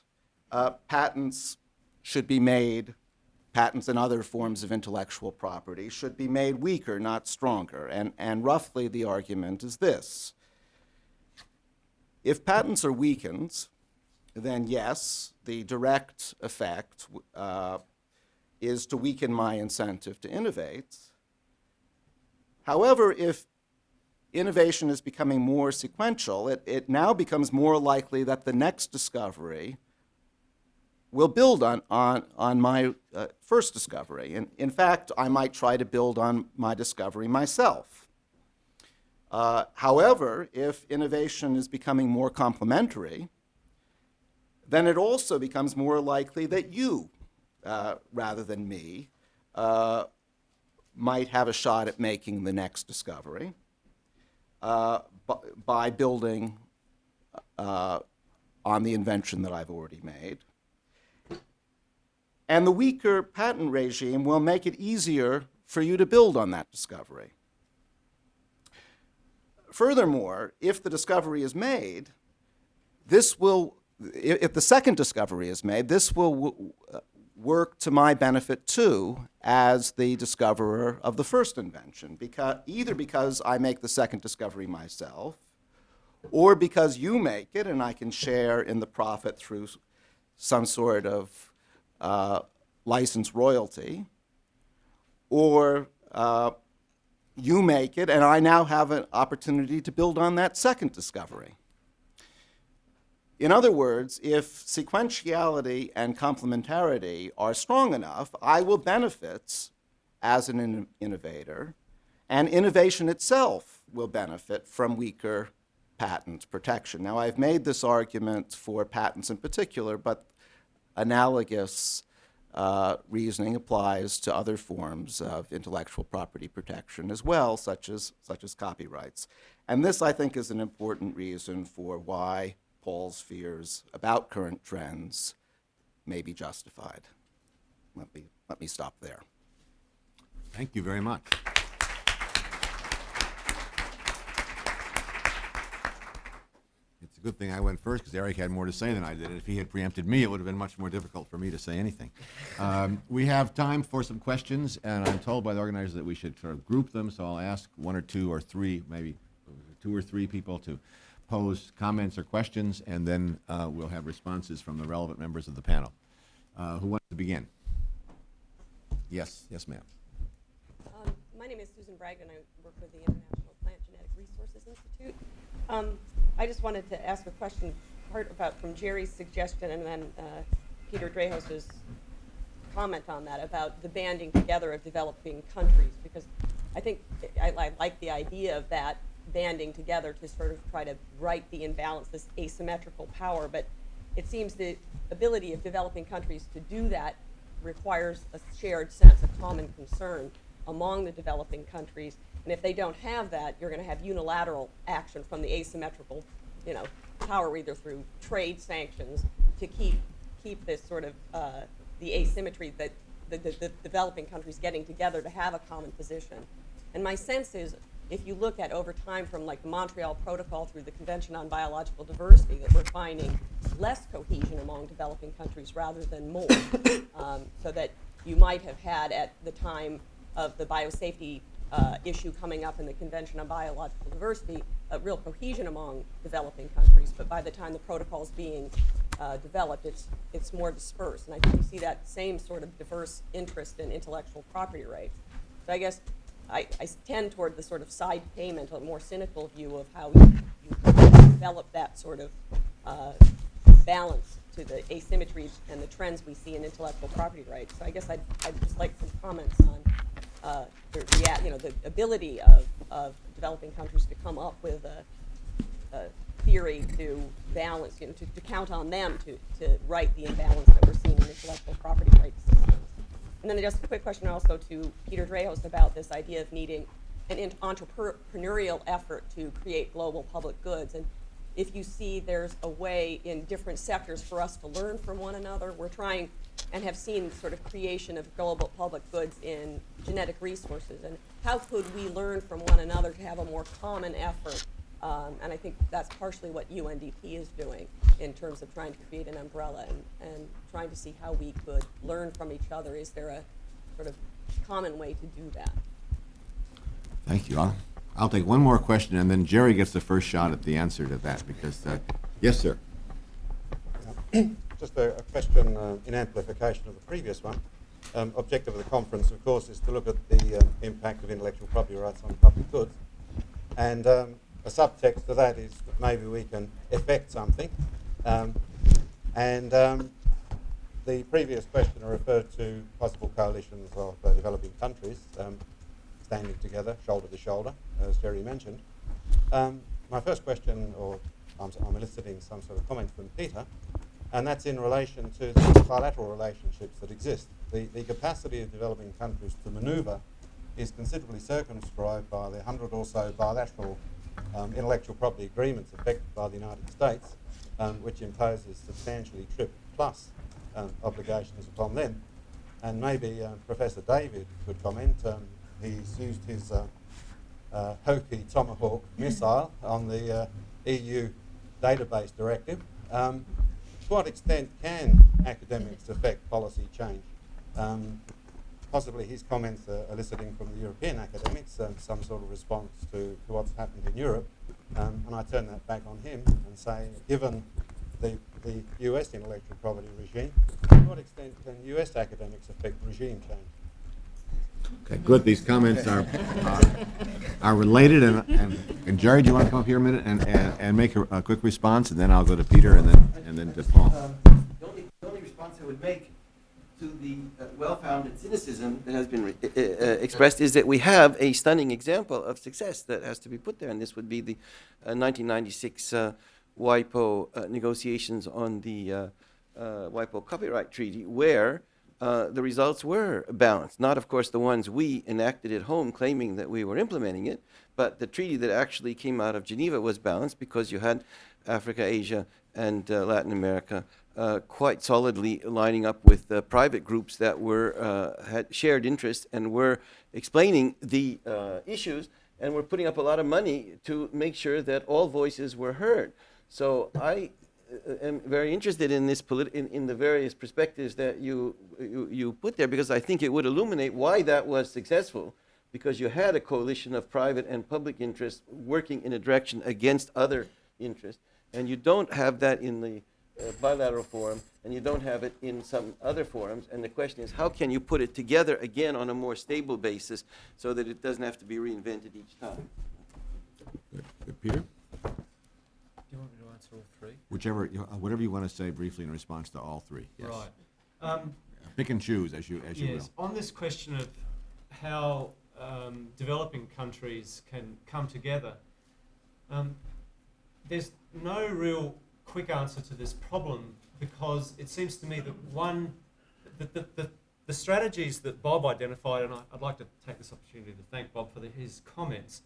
H: patents should be made, patents and other forms of intellectual property should be made weaker, not stronger. And roughly the argument is this. If patents are weakened, then yes, the direct effect is to weaken my incentive to innovate. However, if innovation is becoming more sequential, it now becomes more likely that the next discovery will build on my first discovery. And in fact, I might try to build on my discovery myself. However, if innovation is becoming more complementary, then it also becomes more likely that you, rather than me, might have a shot at making the next discovery by building on the invention that I've already made. And the weaker patent regime will make it easier for you to build on that discovery. Furthermore, if the discovery is made, if the second discovery is made, this will work to my benefit too as the discoverer of the first invention, either because I make the second discovery myself, or because you make it and I can share in the profit through some sort of license royalty, or you make it and I now have an opportunity to build on that second discovery. In other words, if sequentiality and complementarity are strong enough, I will benefit as an innovator, and innovation itself will benefit from weaker patent protection. Now, I've made this argument for patents in particular, but analogous reasoning applies to other forms of intellectual property protection as well, such as copyrights. And this, I think, is an important reason for why Paul's fears about current trends may be justified. Let me stop there.
D: Thank you very much. It's a good thing I went first because Eric had more to say than I did. If he had preempted me, it would have been much more difficult for me to say anything. We have time for some questions, and I'm told by the organizers that we should sort of group them, so I'll ask one or two or three, maybe 2 or 3 people to pose comments or questions, and then we'll have responses from the relevant members of the panel. Who wants to begin? Yes, ma'am.
I: My name is Susan Bragdon. I work for the International Plant Genetic Resources Institute. I just wanted to ask a question from Jerry's suggestion and then Peter Drahos' comment on that about the banding together of developing countries, because I think I like the idea of that banding together to sort of try to right the imbalance, this asymmetrical power, but it seems the ability of developing countries to do that requires a shared sense, a common concern among the developing countries, and if they don't have that, you're going to have unilateral action from the asymmetrical, power, either through trade sanctions to keep this sort of the asymmetry that the developing countries getting together to have a common position. And my sense is, if you look at over time from like the Montreal Protocol through the Convention on Biological Diversity, that we're finding less cohesion among developing countries rather than more. So that you might have had at the time of the biosafety issue coming up in the Convention on Biological Diversity, a real cohesion among developing countries, but by the time the protocol is being developed. It's more dispersed, and I think you see that same sort of diverse interest in intellectual property rights. So I guess I tend toward the sort of side payment, a more cynical view of how you develop that sort of balance to the asymmetries and the trends we see in intellectual property rights. So I guess I'd just like some comments on the ability of developing countries to come up with a theory to balance, to count on them to right the imbalance that we're seeing in intellectual property rights systems. And then just a quick question also to Peter Drahos about this idea of needing an entrepreneurial effort to create global public goods. And if you see there's a way in different sectors for us to learn from one another, we're trying and have seen sort of creation of global public goods in genetic resources. And how could we learn from one another to have a more common effort? And I think that's partially what UNDP is doing in terms of trying to create an umbrella and trying to see how we could learn from each other. Is there a sort of common way to do that?
D: Thank you. I'll take one more question, and then Jerry gets the first shot at the answer to that, because, yes, sir.
J: Just a question in amplification of the previous one. Objective of the conference, of course, is to look at the impact of intellectual property rights on public goods. And a subtext to that is that maybe we can effect something. The previous questioner referred to possible coalitions of developing countries standing together, shoulder to shoulder, as Jerry mentioned. My first question, or I'm eliciting some sort of comment from Peter, and that's in relation to the bilateral relationships that exist. The capacity of developing countries to manoeuvre is considerably circumscribed by the 100 or so bilateral intellectual property agreements effected by the United States, which imposes substantially plus obligations upon them. And maybe Professor David could comment. He's used his Hokie Tomahawk missile on the EU database directive. To what extent can academics affect policy change? Possibly his comments are eliciting from the European academics some sort of response to what's happened in Europe. And I turn that back on him and say, given the US intellectual property regime, to what extent can US academics affect regime change?
D: Okay, good. These comments are related, and Jerry, do you want to come up here a minute and make a quick response, and then I'll go to Peter and then to Paul.
A: The only response I would make to the well-founded cynicism that has been expressed is that we have a stunning example of success that has to be put there, and this would be the 1996 WIPO negotiations on the WIPO copyright treaty, where the results were balanced. Not, of course, the ones we enacted at home claiming that we were implementing it, but the treaty that actually came out of Geneva was balanced because you had Africa, Asia, and Latin America quite solidly lining up with private groups that had shared interests and were explaining the issues and were putting up a lot of money to make sure that all voices were heard. So I am very interested in this in the various perspectives that you put there, because I think it would illuminate why that was successful, because you had a coalition of private and public interests working in a direction against other interests, and you don't have that in the bilateral forum, and you don't have it in some other forums. And the question is, how can you put it together again on a more stable basis so that it doesn't have to be reinvented each time?
D: Good. Peter?
C: Do you want me to answer all three?
D: Whatever you want to say briefly in response to all three. Yes.
C: Right.
D: Pick and choose as you
C: Yes.
D: will.
C: On this question of how developing countries can come together, there's no real quick answer to this problem, because it seems to me that the strategies that Bob identified, and I'd like to take this opportunity to thank Bob for his comments,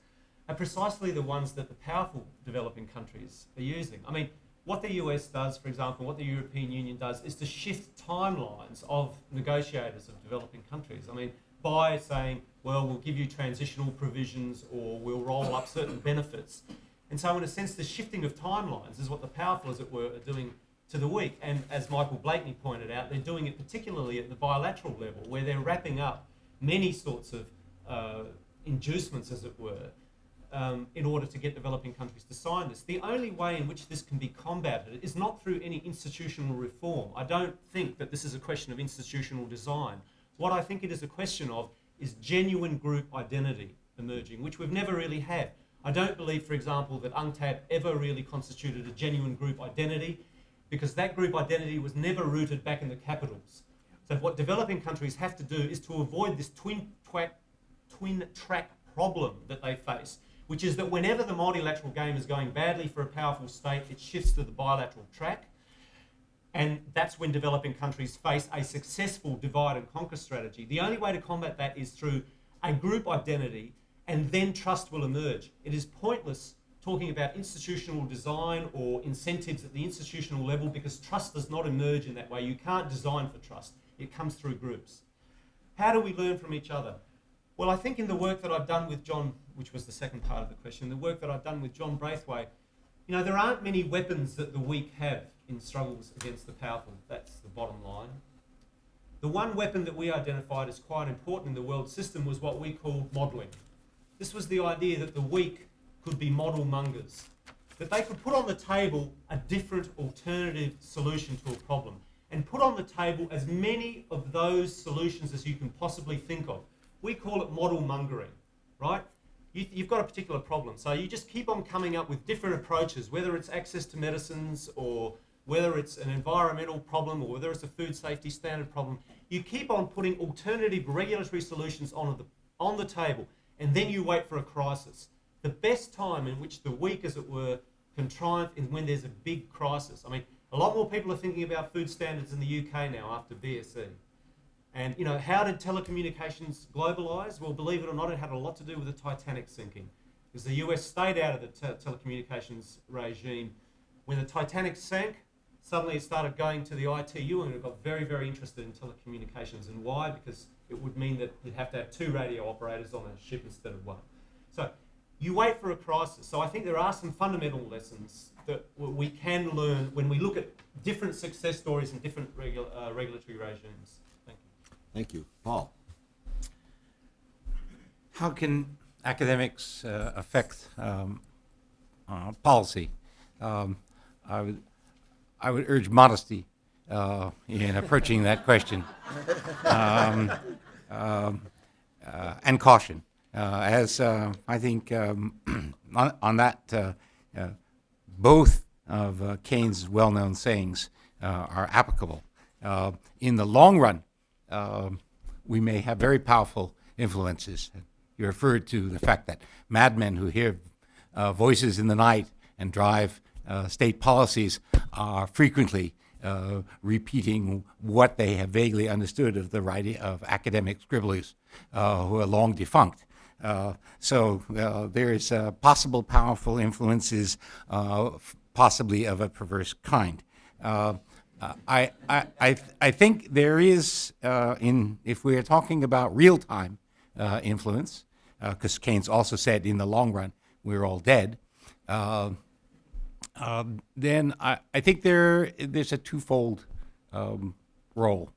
C: are precisely the ones that the powerful developing countries are using. I mean, what the US does, for example, what the European Union does, is to shift timelines of negotiators of developing countries. I mean, by saying, well, we'll give you transitional provisions, or we'll roll up certain benefits. And so in a sense, the shifting of timelines is what the powerful, as it were, are doing to the weak. And as Michael Blakeney pointed out, they're doing it particularly at the bilateral level, where they're wrapping up many sorts of inducements, as it were,
G: in order to get developing countries to sign this. The only way in which this can be combated is not through any institutional reform. I don't think that this is a question of institutional design. What I think it is a question of is genuine group identity emerging, which we've never really had. I don't believe, for example, that UNCTAD ever really constituted a genuine group identity, because that group identity was never rooted back in the capitals. So what developing countries have to do is to avoid this twin track problem that they face, which is that whenever the multilateral game is going badly for a powerful state, it shifts to the bilateral track. And that's when developing countries face a successful divide and conquer strategy. The only way to combat that is through a group identity, and then trust will emerge. It is pointless talking about institutional design or incentives at the institutional level, because trust does not emerge in that way. You can't design for trust. It comes through groups. How do we learn from each other? Well, I think in the work that I've done with John, which was the second part of the question, the work that I've done with John Braithwaite, there aren't many weapons that the weak have in struggles against the powerful. That's the bottom line. The one weapon that we identified as quite important in the world system was what we called modelling. This was the idea that the weak could be model mongers, that they could put on the table a different alternative solution to a problem, and put on the table as many of those solutions as you can possibly think of. We call it model mongering, right? You've got a particular problem, so you just keep on coming up with different approaches, whether it's access to medicines, or whether it's an environmental problem, or whether it's a food safety standard problem. You keep on putting alternative regulatory solutions on the table, and then you wait for a crisis. The best time in which the weak, as it were, can triumph is when there's a big crisis. I mean, a lot more people are thinking about food standards in the UK now after BSE. And, how did telecommunications globalise? Well, believe it or not, it had a lot to do with the Titanic sinking, because the US stayed out of the telecommunications regime. When the Titanic sank, suddenly it started going to the ITU, and it got very, very interested in telecommunications. And why? Because it would mean that you'd have to have 2 radio operators on a ship instead of 1. So you wait for a crisis. So I think there are some fundamental lessons that we can learn when we look at different success stories in different regulatory regimes. Thank you.
D: Thank you. Paul.
E: How can academics affect policy? I would urge modesty in approaching that question, and caution, as I think on that both of Keynes' well-known sayings are applicable. In the long run, we may have very powerful influences. You referred to the fact that madmen who hear voices in the night and drive state policies are frequently repeating what they have vaguely understood of the writing of academic scribblers who are long defunct. So there is possible powerful influences, possibly of a perverse kind. I think there is, if we are talking about real-time influence, because Keynes also said in the long run we're all dead, then I think there's a twofold role.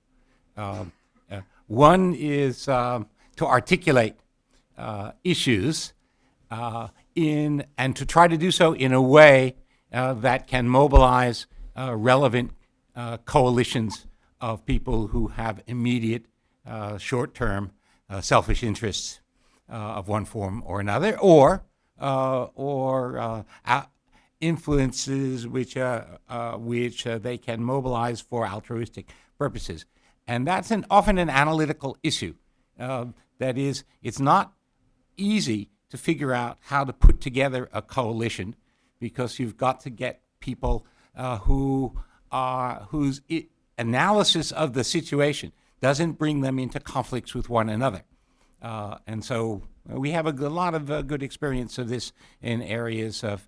E: One is to articulate issues and to try to do so in a way that can mobilize relevant coalitions of people who have immediate, short-term, selfish interests of one form or another, or influences which they can mobilize for altruistic purposes. And that's often an analytical issue. That is, it's not easy to figure out how to put together a coalition, because you've got to get people whose analysis of the situation doesn't bring them into conflicts with one another. And so we have a lot of good experience of this in areas of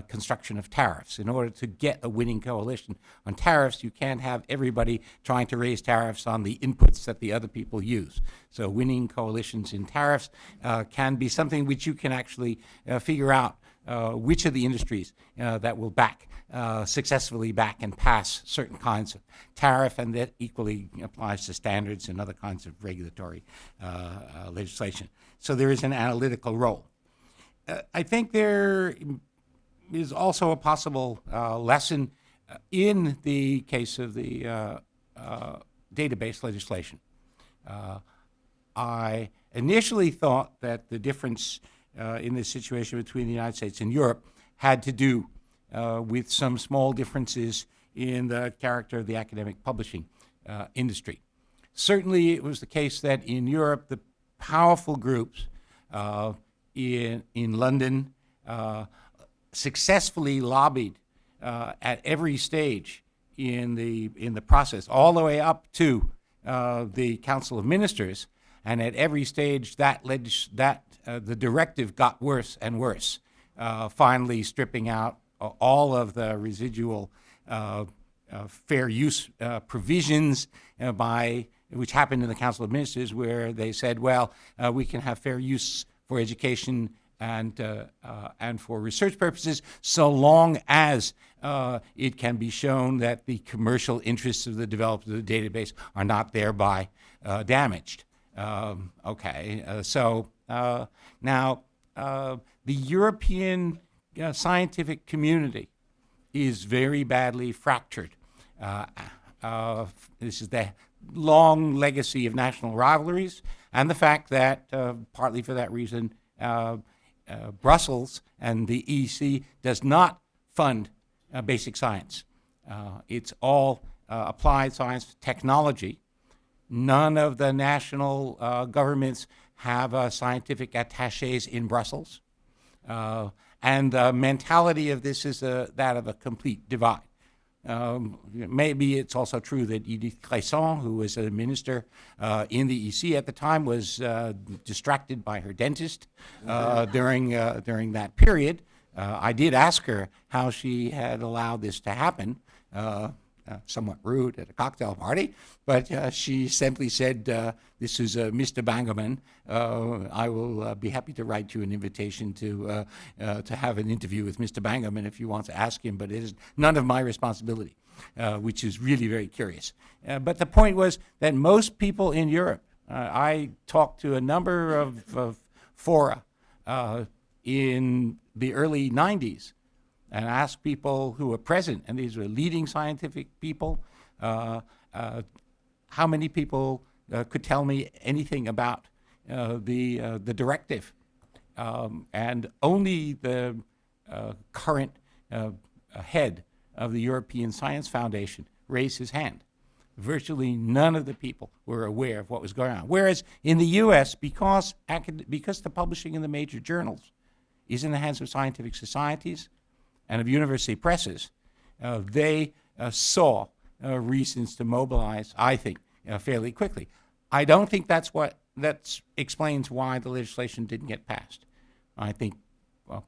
E: construction of tariffs. In order to get a winning coalition on tariffs, you can't have everybody trying to raise tariffs on the inputs that the other people use. So winning coalitions in tariffs can be something which you can actually figure out which of the industries that will successfully back and pass certain kinds of tariff, and that equally applies to standards and other kinds of regulatory legislation. So there is an analytical role. I think there is also a possible lesson in the case of the database legislation. I initially thought that the difference in this situation between the United States and Europe had to do with some small differences in the character of the academic publishing industry. Certainly, it was the case that in Europe, the powerful groups in London successfully lobbied at every stage in the process, all the way up to the Council of Ministers, and at every stage the directive got worse and worse, finally stripping out all of the residual fair use provisions which happened in the Council of Ministers, where they said, well, we can have fair use for education and for research purposes, so long as it can be shown that the commercial interests of the developers of the database are not thereby damaged. So now the European scientific community is very badly fractured. This is the long legacy of national rivalries, and the fact that, partly for that reason, Brussels and the EC does not fund basic science. It's all applied science technology. None of the national governments have scientific attaches in Brussels. And the mentality of this is that of a complete divide. Maybe it's also true that Edith Cresson, who was a minister in the EC at the time, was distracted by her dentist during that period. I did ask her how she had allowed this to happen, somewhat rude at a cocktail party, but she simply said, this is Mr. Bangerman. I will be happy to write you an invitation to have an interview with Mr. Bangerman if you want to ask him, but it is none of my responsibility, which is really very curious. But the point was that most people in Europe, I talked to a number of fora in the early 90s, and asked people who were present, and these were leading scientific people, how many people could tell me anything about the directive. And only the current head of the European Science Foundation raised his hand. Virtually none of the people were aware of what was going on. Whereas in the US, because the publishing in the major journals is in the hands of scientific societies and of university presses, they saw reasons to mobilize, I think, fairly quickly. I don't think that explains why the legislation didn't get passed. I think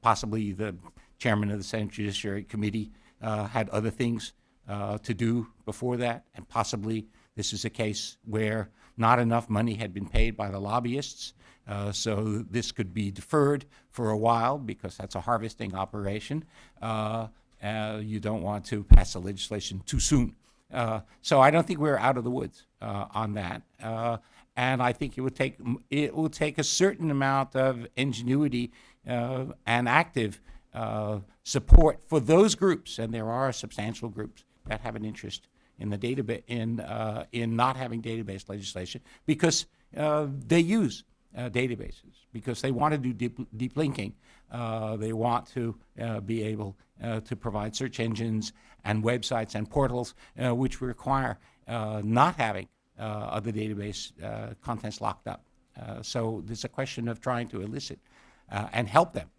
E: possibly the chairman of the Senate Judiciary Committee had other things to do before that, and possibly this is a case where not enough money had been paid by the lobbyists, so this could be deferred for a while because that's a harvesting operation. You don't want to pass the legislation too soon. So I don't think we're out of the woods on that. And I think it will take a certain amount of ingenuity and active support for those groups, and there are substantial groups that have an interest in the database in not having database legislation because they use databases, because they want to do deep linking. They want to be able to provide search engines and websites and portals which require not having other database contents locked up. So there's a question of trying to elicit and help them.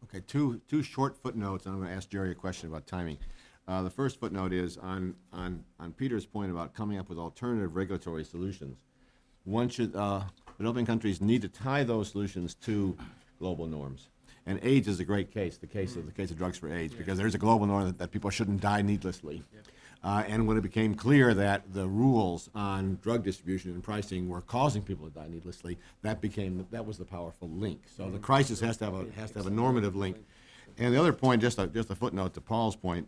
D: Okay, two short footnotes, and I'm going to ask Jerry a question about timing. The first footnote is on Peter's point about coming up with alternative regulatory solutions. One should, developing countries need to tie those solutions to global norms. And AIDS is a great case, the case of drugs for AIDS, because there's a global norm that people shouldn't die needlessly. And when it became clear that the rules on drug distribution and pricing were causing people to die needlessly, that was the powerful link. So the crisis has to have a normative link. And the other point, just a footnote to Paul's point,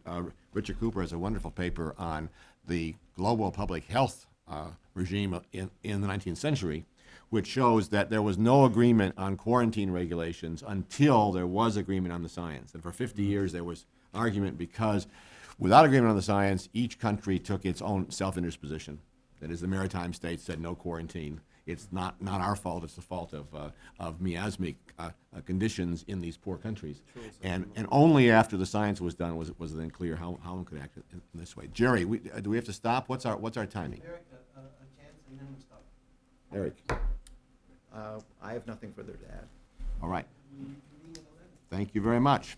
D: Richard Cooper has a wonderful paper on the global public health regime in the 19th century, which shows that there was no agreement on quarantine regulations until there was agreement on the science. And for 50 years there was argument because without agreement on the science, each country took its own self-interest position. That is, the maritime states said no quarantine. It's not our fault, it's the fault of miasmic conditions in these poor countries. And only after the science was done was it then clear how one could act in this way. Jerry, do we have to stop? What's our timing?
A: Eric, a chance, and then we stop.
D: Eric.
K: I have nothing further to add.
D: All right. Thank you very much.